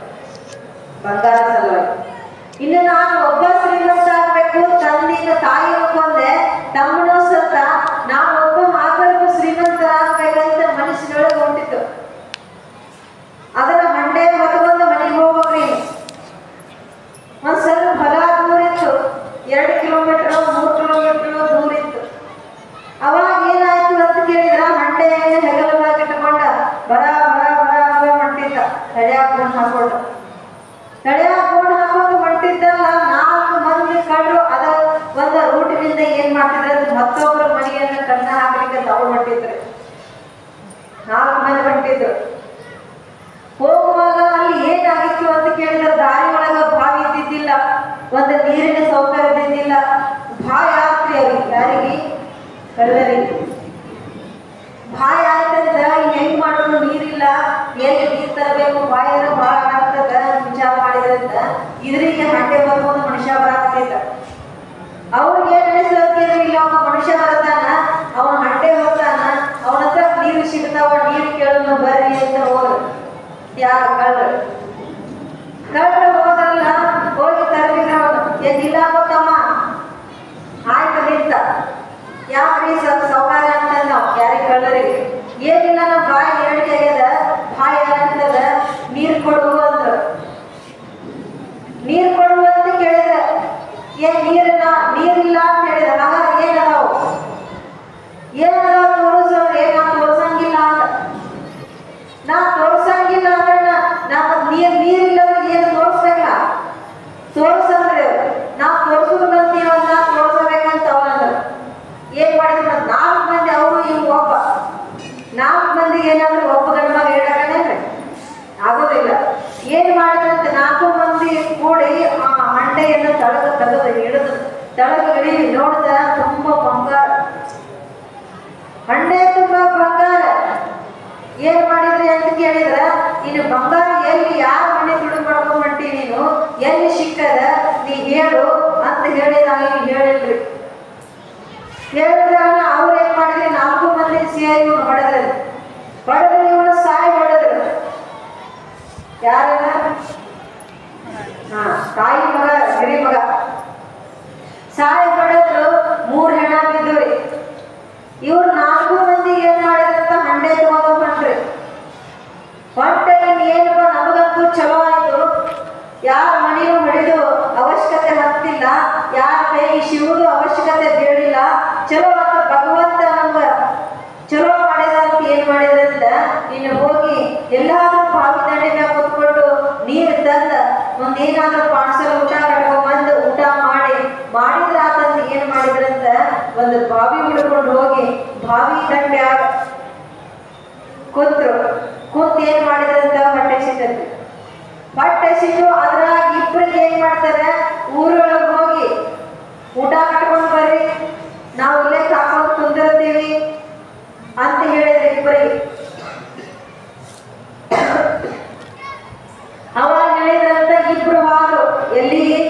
ಬಂಗಾರ ಸಲುವಾಗಿ. ಇನ್ನು ನಾನು ಒಬ್ಬ ಶ್ರೀಮಂತ ಆಗ್ಬೇಕು, ತಂದಿನ ತಾಯಿ ಕೊಂದೆ, ತಮ್ಮನೂ ಸತ್ತ, ನಾನು ಒಬ್ಬ ಮಕ್ಕಳಿಗೂ ಶ್ರೀಮಂತ ಆಗ್ಬೇಕಂತ ಮನಸ್ಸಿನೊಳಗೆ ಹೊಂಟಿತ್ತು. ಅದರ ಹಂಡೆ ಹೊತ್ಕೊಂಡು ಮನೆಗೆ ಹೋಗ್ರಿ. ಒಂದ್ ಸ್ವಲ್ಪ ಹೊಲ ದೂರ ಇತ್ತು, 2 ಕಿಲೋಮೀಟರ್ 3 ಕಿಲೋಮೀಟರ್ ದೂರ ಇತ್ತು. ಅವಾಗ ಏನಾಯ್ತು ಅಂತ ಕೇಳಿದ್ರ ಹಂಡೆಯನ್ನು ಹೆಗಲವಾಗಿ ಇಟ್ಟುಕೊಂಡ ಬರ ಹೊಂಟಿದ್ದ. ತಡೆಯಾಕೊಂಡು ಹೊಂಟಿದ್ದಲ್ಲ. 4 ಮಂದಿ ಕಳ್ಳರು ಅದ ಒಂದ ರೂಟಿನಿಂದ ಏನ್ ಮಾಡ್ತಿದ್ರೆ ಮತ್ತೊಬ್ಬರ ಮನೆಯನ್ನ ಕಣ್ಣ ಹಾಕ್ಲಿಕ್ಕೆ ತಾವು ಹೊಂಟಿದ್ರು. 4 ಮಂದಿ ಹೊಂಟಿದ್ರು. ಹೋಗುವಾಗ ಅಲ್ಲಿ ಏನಾಗಿತ್ತು ಅಂತ ಕೇಳಿದ್ರೆ ದಾರಿ ಒಳಗ ಬಾವಿ ಇದ್ದಿದ್ದಿಲ್ಲ, ಒಂದು ನೀರಿನ ಸೌಕರ್ಯ ಇದ್ದಿದ್ದಿಲ್ಲ. ಬಾಯಿ ಆಗ್ತಿ ಅವ್ರಿಗೆ, ಯಾರಿಗೆ ಕಳ್ಳರಿಗೆ ಬಾಯಿ ಆಗ್ತದ. ಹೆಂಗ್ ಮಾಡೋದು, ನೀರಿಲ್ಲ, ಎಲ್ಲಿ ನೀರ್ ತರಬೇಕು, ಬಾಯಿರ ಬಾಳ ಆಗ್ತದ ವಿಚಾರ ಮಾಡಿದ್ರಂತ ಇದ್ರಿಗೆ ಹಂಡೆ ಬರ್ಬೋದು ಮನುಷ್ಯ ಬರಾಗ್ತಿದ್ದ. ಅವ್ರಿಗೆ ಏನ್ ಅನಿಸ್ತಿದ್ರು, ಇಲ್ಲ ಒಬ್ಬ ಮನುಷ್ಯ ಬರ್ತಾನ, ಅವನ ಹಂಡೆ ಹೋಗ್ತಾನ, ಅವನ ಹತ್ರ ನೀರು ಸಿಗ್ತಾವ, ನೀರು ಕೇಳೋಣ ಬರ್ರಿ ಅಂತ ಹೋದ್ರು. ಯಾರು ಕಳ್ಳರು ಹೋದ್ರಲ್ಲ, ಹೋಗಿ ತರಬಿದ್ರ ಎದ್ದಿಲ್ಲ ಗೊತ್ತಮ್ಮ. ಆಯ್ತು ನಿಂತ ಯಾಕ್ರಿ ಸೌಕರ್ಯ ಅಂತ ನಾವು ಯಾರಿಗೆ ಕಳ್ಳರಿಗೆ ಏನಿಲ್ಲ, ನಮ್ಮ ಬಾಯಿ ಹೇಳಿಕೆ ಆಗ್ಯದ, ಬಾಯಿ ಏನಂತದ ನೀರು ಕೊಡುವ ಅಂದ್ರು. ನೀರು ಕೊಡುವ ಅಂತ ಕೇಳಿದ. ಏನ್ ನೀರಿಲ್ಲ ಅಂತ ಹೇಳಿದ. ಹಾಗಾದ್ರೆ ಏನದಾವು ತೋರಿಸೋ, ನಾ ತೋರ್ಸಂಗಿಲ್ಲ ಅಂತ. ನಾ ತೋರ್ಸಂಗಿಲ್ಲ ಅಂದ್ರೆ ನೀರಿಲ್ಲ ಏನು ತೋರಿಸ್ಬೇಕಲ್ಲ, ತೋರ್ಸಂದ್ರೆ ನಾವು ತೋರ್ಸುದಂತೀವಲ್ಲ, ತೋರ್ಸಬೇಕಂತ ಅವನಂದ್ರೆ ಏನ್ ಮಾಡಿದ್ರು. 4 ಮಂದಿ ಅವರು ಇವ್ ಒಬ್ಬ 4 ಮಂದಿಗೆ ಅಂತ ಕೇಳಿದ್ರ, ಇನ್ನು ಬಂಗಾರ ಎಲ್ಲಿ ಯಾವ ಮನೆ ದುಡ್ಡು ಮಾಡ್ಕೊಂಡ್ ಹೊಂಟಿ ನೀನು, ಎಲ್ಲಿ ಸಿಕ್ಕದ ನೀ ಹೇಳು ಅಂತ ಹೇಳಿದಾಗ ಹೇಳಿಲ್ರಿ. ಹೇಳಿದಾಗ ಅವ್ರು ಏನ್ ಮಾಡಿದ್ರಿ, 4 ಮಂದಿ ಸೇರಿ ಇವ್ನು ಹೊಡೆದ್ರಿ. ಇವನು ಸಾಯಿ ಹೊಡೆದ್ರು. ಯಾರನ್ನ? ತಾಯಿ ಮಗ, ಹಿರಿ ಮಗ ಸಾಯಿ ಹೊಡೆದ್ರು. 3 ಹೆಣ ಬಿದ್ದುರಿ. ಇವ್ರು 4 ಮಂದಿ ಏನ್ ಮಾಡಿದ್ರಂತ ಹಂಡೆ ತಗೊಂಡ್ ಹೊಂಟ್ರಿ. ಹೊಂಟೆ ಇನ್ನೇನಪ್ಪ ನಮಗಂತೂ ಚಲೋ ಆಯ್ತು, ಯಾರ ಮನೆಯೂ ಹೊಡೆದು ಅವಶ್ಯಕತೆ ಹತ್ತಿಲ್ಲ, ಯಾರ ಕೈ ಶಿವುದು ಅವಶ್ಯಕತೆ ಬೇಡಿಲ್ಲ, ಚಲೋ ಅಂತ ಭಗವಂತ ನಮ್ಗ ಚಲೋ ಮಾಡಿದ ಅಂತ ಏನ್ ಮಾಡಿದ್ರಂತ, ಇನ್ನು ಹೋಗಿ ಎಲ್ಲಾದ್ರೂ ಬಾವಿ ದಂಡೆ ಮ್ಯಾಗ ಕೂತ್ಕೊಂಡು ನೀರು ತಂದ ಒಂದೇನಾದ್ರೂ ಪಾರ್ಸಲ್ ಊಟ ಕಟ್ಕೊಂಡ್ ಬಂದು ಊಟ ಮಾಡಿದ್ರ ಆತಂತ ಏನ್ ಮಾಡಿದ್ರಂತ, ಒಂದು ಬಾವಿ ಹುಡ್ಕೊಂಡು ಹೋಗಿ ಬಾವಿ ದಂಡೆ ಕೂತ್ರು. ಏನ್ ಮಾಡಿದ್ರಂತ, ಹೊಟ್ಟೆ ಸಿಕ್ಕಂತೆ. ಹೊಟ್ಟೆ ಸಿಕ್ಕು ಅದ್ರಾಗ ಇಬ್ಬರಿಗೆ ಏನ್ ಮಾಡ್ತಾರೆ, ಊರೊಳಗೆ ಹೋಗಿ ಊಟ ಕಟ್ಕೊಂಡ್ ಬರ್ರಿ, ನಾವು ಇಲ್ಲೇ ಕಾಕೊಂಡು ಕುಂದಿರ್ತೀವಿ ಅಂತ ಹೇಳಿದ್ರೆ ಇಬ್ಬರಿಗೆ. ಅವಾಗ ಹೇಳಿದ್ರಂತ ಇಬ್ರು ಹೋದ್ರು ಎಲ್ಲಿಗೆ,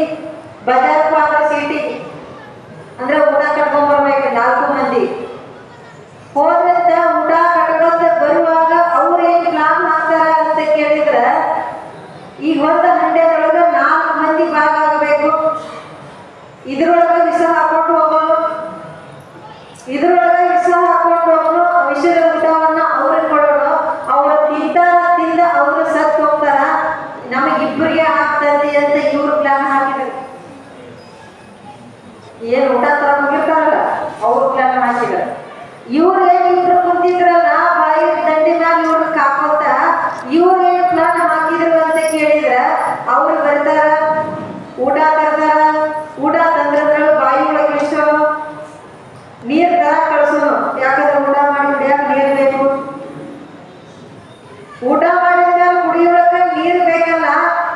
ಬಜಾರ್ಗೆ ಹೋದ್ರ ಸಿಟಿಗೆ, ಅಂದ್ರೆ ಊಟ ಕಟ್ಕೊಂಡ್ ಬರ್ಬೇಕು 4 ಮಂದಿ. ಹೋದ್ರಂತ ಊಟ ಕಟ್ಕೊಂತ ಬರುವಾಗ ಅವ್ರೇನ್ ಪ್ಲಾನ್ ಹಾಕ್ತಾರ ಅಂತ ಕೇಳಿದ್ರ, ಈಗ ಒಂದು ಹಂಡೆದೊಳಗ 4 ಮಂದಿ ಭಾಗ ಆಗಬೇಕು, ಇದ್ರೊಳಗ ವಿಷ ಹಾಕೊಂಡು ಹೋಗೋನು, ಇದ್ರೊಳಗ ವಿಷ ಹಾಕೊಂಡು ಹೋಗೋನು, ವಿಷದ ಊಟವನ್ನ ಅವ್ರಿಗೆ ಕೊಡೋಣ, ಅವ್ರ ತಿಂದ ಅವ್ರು ಸತ್ತು ಹೋಗ್ತಾರ, ನಮಗಿಬ್ಬರಿಗೆ ಆಗ್ತದೆ ಅಂತ ಇವ್ರು ಪ್ಲಾನ್ ಹಾಕಿದ್ರು. ಏನ್ ಊಟ ತಗೊಂಡಿರ್ತಾರಲ್ಲ ಅವ್ರು ಪ್ಲಾನ್ ಹಾಕಿದ್ರು. ಇವ್ರು ಏನ್ ಇಬ್ರು ಕುಂತಿದ್ರಲ್ಲ ಬಾಯಿ ದಂಡಿ ಮ್ಯಾಲ ಇವ್ರು ಕಾಕೋತ, ಇವ್ರು ಏನ್ ಪ್ಲಾನ್ ಹಾಕಿದ್ರು ಅಂತ ಕೇಳಿದ್ರ, ಅವ್ರು ಬರ್ತಾರ, ಊಟ ತರ್ತಾರ, ಊಟ ತಂದ್ರ ಬಾಯಿ ಒಳಗೆ ಇಳಿಸೋನು, ನೀರ್ ತರ ಕಳ್ಸೋನು, ಯಾಕಂದ್ರೆ ಊಟ ಮಾಡಿ ಕುಡಿಯಾಕ ನೀರ್ ಬೇಕು. ಊಟ ಮಾಡಿದ ಕುಡಿಯೊಳಗ ನೀರ್ ಬೇಕಲ್ಲ,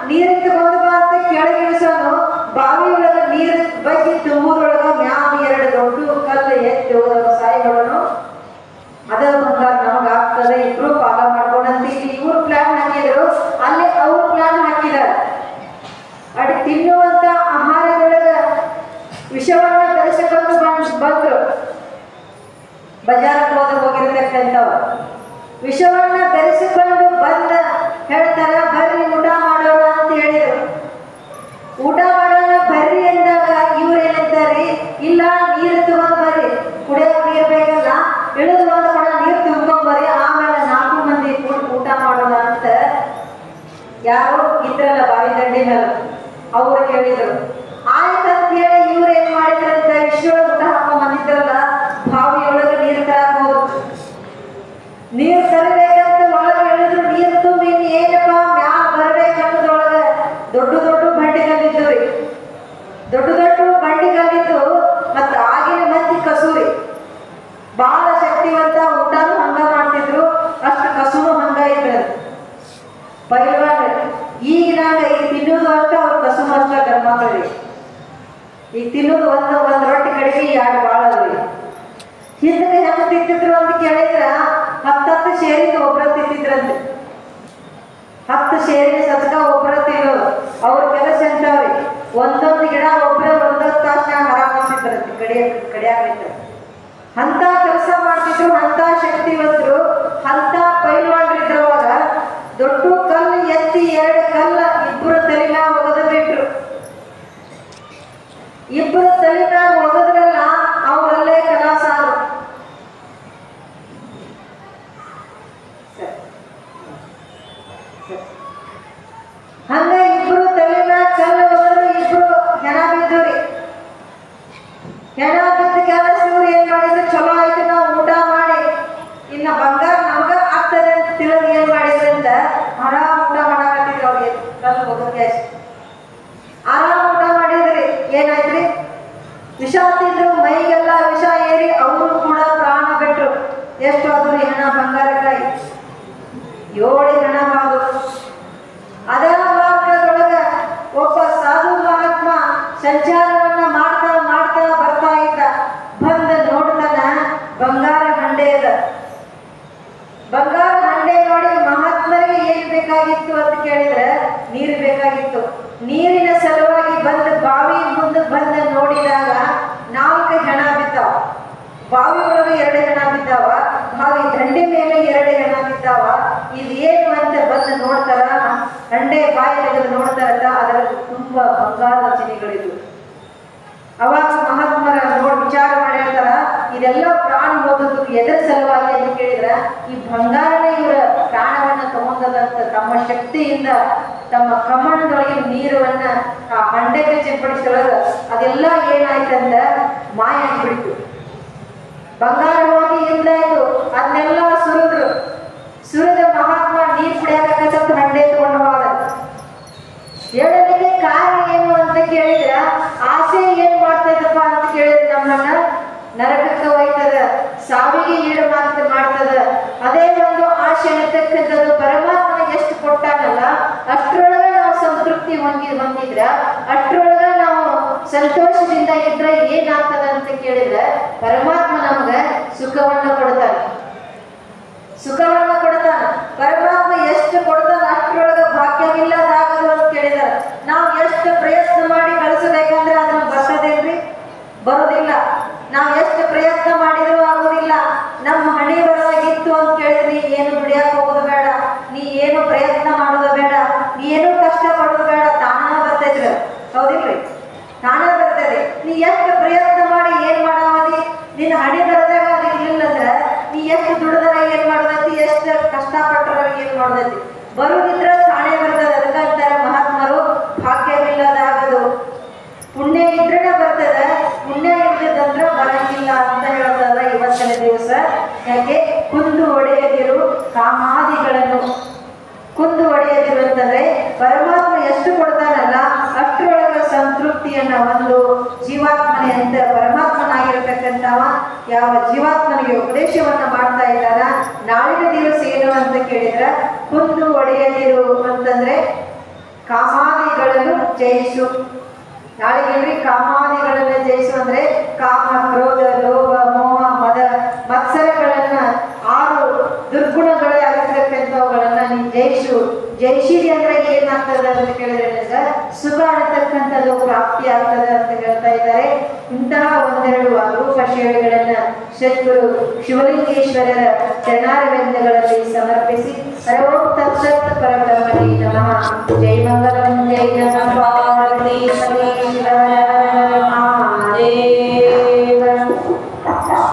ನೀರ್ ತಗೊಂಡು ಬಾ ಅಂತ ಕೆಳಗೆ ಇಳಿಸೋನು, ಬಾವಿ ಒಳಗ ನೀರ್ ಬಗ್ಗೆ ತುಂಬುದ್ರೊಳಗ ಮ್ಯಾಲ 2 ದೊಡ್ಡ ಕಲ್ಲು ಎತ್ತಿ ಸಾಯಿಗಳನ್ನು ಅದ ಬಂಗಾರ ನಮಗ ಆಗ್ತದೆ, ಇಬ್ರು ಪಾಲ ಮಾಡ್ಕೊಂಡಂತ ಇಲ್ಲಿ ಇವ್ರು ಪ್ಲಾನ್ ಹಾಕಿದ್ರು, ಅಲ್ಲಿ ಅವ್ರು ಪ್ಲಾನ್ ಹಾಕಿದಾರ. ಅಡಿ ತಿನ್ನುವಂತ ಆಹಾರದೊಳಗ ವಿಷವನ್ನ ಬೆರೆಸಿಕೊಂಡು ಬಂದ್ರು. ಬಜಾರಕ್ಕೆ ಹೋಗಿರ್ತಕ್ಕಂಥವ ವಿಷವನ್ನ ಬೆರೆಸಿಕೊಂಡು ಬಂದ ಹೇಳ್ತಾರ, ಬರ್ರಿ ಊಟ ಮಾಡೋಣ ಅಂತ ಹೇಳಿದ್ರು. ಊಟ ಮಾಡೋಣ ಬರ್ರಿ ಅಂದಾಗ ಇವ್ರು ಏನಂತಾರಿ, ಇಲ್ಲ ನೀರು ತಗೊಂಡ್ ಬರ್ರಿ, ಕುಡಿಯೋಕೆ ನೀರು ಬೇಕಲ್ಲ, ಇಳಿದು ಒಂದು ಕೊಡ ನೀರು ತುಂಬ್ಕೊಂಡ್ ಬರ್ರಿ, ಆಮೇಲೆ 4 ಮಂದಿ ಊಟ ಮಾಡೋಣ ಅಂತ ಯಾರು ಇದ್ರಲ್ಲ ಬಾವಿ ದಂಡಿ ಮೇಲೆ ಅವ್ರು ಹೇಳಿದ್ರು. ಆಯ್ತಂತ ಹೇಳಿ ಇವ್ರು ಏನ್ ಮಾಡಿದ್ರಂತ, ವಿಷಯೊಳಗೆ ಊಟ ಹಾಕೊಂಡ್ ಬಂದಿದ್ರಲ್ಲ ಬಾವಿಯೊಳಗೆ ನೀರು ತರಕ್ ಹೋದ್ರು. ನೀರು ತರಬೇಕಂತ ಒಳಗೆ ಹೇಳಿದ್ರು, ನೀರು ತುಂಬಿ ಏನಪ್ಪ ಮ್ಯಾಲ ಬರ್ಬೇಕನ್ನೋದ್ರೊಳಗ ದೊಡ್ಡ ಬಂಡಿಗಳಿದ್ದವ್ರಿ, ದೊಡ್ಡ ಬಂಡಿಗಳಿದ್ದು. ಮತ್ತ ಆಗಿನ ಮಂದಿ ಕಸೂರಿ ಬಹಳ ಶಕ್ತಿವಂತ, ಊಟನೂ ಹಂಗ ಮಾಡ್ತಿದ್ರು, ಅಷ್ಟು ಕಸುನು ಹಂಗ ಇದ್ರು ಪೈಲ್ವಾನ್. ಈಗಿನಾಗ ಈಗ ತಿನ್ನೋದು ಅಷ್ಟ, ಅವ್ರ ಕಸುನು ಅಷ್ಟ ಗರ್ಮಕ್ರಿ. ಈಗ ತಿನ್ನೋದು ಒಂದು ರೊಟ್ಟಿ ಕಡಿಮೆ 2 ಬಾಳ ಅದ್ರಿ. ಹಿಂದಕ್ಕೆ ಹೆಂಗ್ ತಿಂತಿದ್ರು ಅಂತ ಕೇಳಿದ್ರ 10 ಸೇರಿದ ಒಬ್ಬರ ತಿಂತಿದ್ರಂತೆ. 10 ಸೇರಿನ ಸದ್ಕ ಒಬ್ಬರ ತಿನ್ನೋದು ಅವ್ರ ಕೆಲಸ ಎಂತವ್ರಿ. ಒಂದೊಂದು ಗಿಡ ಒಬ್ಬರ 1 ತಾಸ್ನಾಗ ಆರಾಮಿಸಿದ್ರಂತೆ, ಕಡಿಯಾಕೈತೆ. ಅಂತ ಕೆಲಸ ಮಾಡ್ತಿದ್ರು, ಅಂತ ಶಕ್ತಿವಂತರು, ಅಂತ ಪೈಲ್ವಾನ್ರಿದ್ರವಾಗ. ದೊಡ್ಡ ಕಲ್ಲು ಎತ್ತಿ 2 ಕಲ್ಲ ಇಬ್ಬರು ತಲೆಮ್ಯಾಗ ಒಗದು ಬಿಟ್ರು. ಇಬ್ಬರು ತಲೆಮ್ಯಾಗ ಒಗದ್ರಲ್ಲ, ಅವರಲ್ಲೇ ಕಲಾಸ ಆದ್ರು. ಹಂಗ ಇಬ್ರು ತಲೆಮ್ಯಾಗ ಕಲ್ಲು ಒಗದ್ರು, ಇಬ್ರು ಹೆಣ ಬಿದ್ದುರಿ. ಹೆಣ ಬಿದ್ದ ಕೆಲಸ ಇವ್ರು ಏನ್ ಮಾಡಿದ್ರು, ಚಲೋ ಆಯ್ತು ನಾವು ಊಟ ಮಾಡಿ ಇನ್ನ ಬಂಗಾರ ನಮಗ ಆಗ್ತದೆ ಅಂತ ತಿಳಿದು ಏನ್ ಮಾಡಿದ್ರಿಂದ ಆರಾಮ್ ಊಟ ಮಾಡಾಕತ್ತಿದ್ರು. ಅವ್ರಿಗೆ ಕಲ್ಲು ಒಗದ್ಗೆ ಆರಾಮ್ ಊಟ ಮಾಡಿದ್ರಿ. ಏನಾಯ್ತ್ರಿ, ವಿಷ ತಿಂದ್ರು, ಮೈಗೆಲ್ಲ ವಿಷ ಏರಿ ಅವರು ಕೂಡ ಪ್ರಾಣ ಬಿಟ್ರು. ಎಷ್ಟು ಆದ್ರೂ ಹೆಣ ಬಂಗಾರಕ್ಕಾಗಿ 7 ಹೆಣ ಬಾದು. ಅದೇ ಮಾರ್ಗದೊಳಗ ಒಬ್ಬ ಸಾಧು ಮಹಾತ್ಮ ಸಂಚಾರವನ್ನ ಮಾಡ್ತಾ ಬರ್ತಾ ಇದ್ದ. ಬಂದ ನೋಡ್ತಾನ ಬಂಗಾರ ಹಂಡೆ ಅದ. ಬಂಗಾರ ಹಂಡೆ ನೋಡಿ ನೀರಿನ ಸಲುವಾಗಿ ಬಂದು ಬಾವಿ ಮುಂದೆ ಬಂದು ನೋಡಿದಾಗ 4 ಹೆಣ ಬಿದ್ದಾವ. ಬಾವಿ ಒಳಗೆ 2 ಹೆಣ ಬಿದ್ದಾವ, ಬಾವಿ ದಂಡೆ ಮೇಲೆ 2 ಹೆಣ ಬಿದ್ದಾವ. ಇದೇನು ಅಂತ ಬಂದು ನೋಡ್ತಾರ, ದಂಡೆ ಬಾಯಿ ತೆಗೆದು ನೋಡ್ತಾರಲ್ಲ, ಅದರಲ್ಲಿ ತುಂಬಾ ಬಂಗಾರ ರಚನೆಗಳಿದ್ವು. ಅವಾಗ ಮಹಾತ್ಮರ ನೋಡಿ ವಿಚಾರ ಮಾಡಿ ಹೇಳ್ತಾರ, ಇದೆಲ್ಲ ಪ್ರಾಣ ಹೋದದ್ದು ಎದರ ಸಲುವಾಗಿ ಅಂತ ಕೇಳಿದ್ರ, ಈ ಬಂಗಾರನೇ ಇವರ ಪ್ರಾಣವನ್ನ ತಗೊಂಡದಂತ ತಮ್ಮ ಶಕ್ತಿಯಿಂದ ತಮ್ಮ ಕಮಂಡದೊಳಗೆ ನೀರವನ್ನ ಆ ಹಂಡೆಗೆ ಸಿಂಪಡಿಸೊಳಗ ಅದೆಲ್ಲ ಏನಾಯ್ತಂದ ಮಾಯ ಆಗಿಬಿಡ್ತು. ಬಂಗಾರವಾಗಿ ಇಲ್ಲಾಯ್ತು, ಅದನ್ನೆಲ್ಲ ಸುರಿದ ಮಹಾತ್ಮ ನೀರು ಕುಡಿಯಬೇಕಂತ ಹಂಡೆ ತಗೊಂಡು ಹೋದ. ಹೇಳಲಿಕ್ಕೆ ಕಾರಣ ಏನು ಅಂತ ಕೇಳಿದ್ರ, ಆಸೆ ಏನ್ ಮಾಡ್ತದಪ್ಪ ಅಂತ ಕೇಳಿದ್ರೆ ನಮ್ಮನ್ನ ನರಕಕ್ಕೆ ಒಯ್ತದ, ಸಾವಿಗೆ ಈಡು ಮಾಡ್ತದ. ಅದೇ ಒಂದು ಆಸೆ ಅನ್ನತಕ್ಕಂಥದ್ದು ಪರಮಾತ್ಮನ ಎಷ್ಟು ಕೊಟ್ಟಾನಲ್ಲ ಅಷ್ಟರೊಳಗ ನಾವು ಸಂತೃಪ್ತಿ ಹೊಂದಿದ್ರ, ಅಷ್ಟರೊಳಗ ನಾವು ಸಂತೋಷದಿಂದ ಇದ್ರೆ ಏನಾಗ್ತದ ಅಂತ ಕೇಳಿದ್ರೆ ಪರಮಾತ್ಮ ನಮ್ಗ ಸುಖವನ್ನ ಕೊಡ್ತಾನೆ. ಪರಮಾತ್ಮ ಎಷ್ಟು ಕೊಡ್ತಾನ ಅಷ್ಟರೊಳಗ ಭಾಗ್ಯವಿಲ್ಲದಾಗದು ಅಂತ ಕೇಳಿದಾರ. ನಾವು ಎಷ್ಟು ಪ್ರಯತ್ನ ಮಾಡಿ ಕಳಿಸಬೇಕಂದ್ರೆ ಅದನ್ನ ಬರ್ತದೇನ್ರಿ? ಬರೋದಿಲ್ಲ. ನಾವು ಎಷ್ಟು ಪ್ರಯತ್ನ ಮಾಡಿದ್ರು ಆಗೋದಿಲ್ಲ. ನಮ್ಮ ಹಣೆ ಬರದಾಗಿತ್ತು ಅಂತ ಕೇಳಿದ್ರಿ, ಏನು ದುಡಿಯಕ್ಕೆ ಹೋಗೋದು ಬೇಡ, ನೀ ಏನು ಪ್ರಯತ್ನ ಮಾಡೋದು ಬೇಡ, ನೀ ಏನು ಕಷ್ಟ ಪಡೋದು ಬೇಡ, ತಾನ ಬರ್ತೈತ್ರಿ. ಹೌದಿಲ್ರಿ? ತಾನ ಬರ್ತದೆ. ನೀ ಎಷ್ಟು ಪ್ರಯತ್ನ ಮಾಡಿ ಏನ್ ಮಾಡಾವದಿ, ನಿನ್ನ ಹಣೆ ಬರದಾಗ ಅದು ಇರ್ಲಿಲ್ಲಂದ್ರ ನೀ ಎಷ್ಟು ದುಡಿದ್ರ ಏನ್ ಮಾಡೋದೈತಿ, ಎಷ್ಟು ಕಷ್ಟಪಟ್ಟರ ಏನ್ ಮಾಡೋದೈತಿ, ಬರುದಿದ್ರ ತಾನೇ ಬರ್ತದೆ. ಅದಕ್ಕೆ ಅಂತಾರೆ ಮಹಾತ್ಮರು, ಭಾಗ್ಯವಿಲ್ಲದಾಗದು. ಪುಣ್ಯ ಇದ್ರನ ಬರ್ತದೆ, ಪುಣ್ಯ ಇಲ್ಲದಂದ್ರ ಬರಂಗಿಲ್ಲ ಅಂತ ಹೇಳ್ತಾರ ಇವತ್ತಿನ ದಿವಸ. ಯಾಕೆ? ಕುಂದು ಒಡೆಯದಿರು ಕಾಮಾದಿಗಳನ್ನು. ಕುಂದು ಒಡೆಯದಿರು ಅಂತಂದ್ರೆ ಪರಮಾತ್ಮ ಎಷ್ಟು ಕೊಡ್ತಾನಲ್ಲ ಅಷ್ಟರೊಳಗ ಸಂತೃಪ್ತಿಯನ್ನ ಒಂದು ಜೀವಾತ್ಮನೆ ಅಂತ ಪರಮಾತ್ಮನಾಗಿರತಕ್ಕಂಥವ ಯಾವ ಜೀವಾತ್ಮನಿಗೆ ಉಪದೇಶವನ್ನ ಮಾಡ್ತಾ ಇದ್ದಾನ. ನಾಳಿನ ದಿವಸ ಏನು ಅಂತ ಕೇಳಿದ್ರ, ಕುಂದು ಒಡೆಯದಿರು ಅಂತಂದ್ರೆ ಕಾಮಾದಿಗಳನ್ನು ಜಯಿಸು. ನಾಳೆಗೆ ಕಾಮಾದಿಗಳನ್ನ ಜಯಿಸು ಅಂದ್ರೆ ಕಾಮ, ಕ್ರೋಧ, ಲೋಭ, ಮೋಹ, ಮದ, ಮತ್ಸರಗಳನ್ನ 6 ದುರ್ಗುಣಗಳಾಗಿರ್ತಕ್ಕಂಥವುಗಳನ್ನ ನೀನು ಜಯಿಸಿರಿ ಅಂದ್ರೆ ಏನಾಗ್ತದೆ ಅಂತ ಕೇಳಿದ್ರೆ ಸುಖ ಅನ್ನತಕ್ಕಂಥದ್ದು ಪ್ರಾಪ್ತಿ ಆಗ್ತದೆ ಅಂತ ಹೇಳ್ತಾ ಇದ್ದಾರೆ. ಇಂತಹ ಒಂದೆರಡು ಅಪರೂಪ ಸೇವೆಗಳನ್ನ ಸದ್ಗುರು ಶಿವಲಿಂಗೇಶ್ವರರ ಚರಣಾರವಿಂದಗಳಲ್ಲಿ ಸಮರ್ಪಿಸಿ ಹರವೋ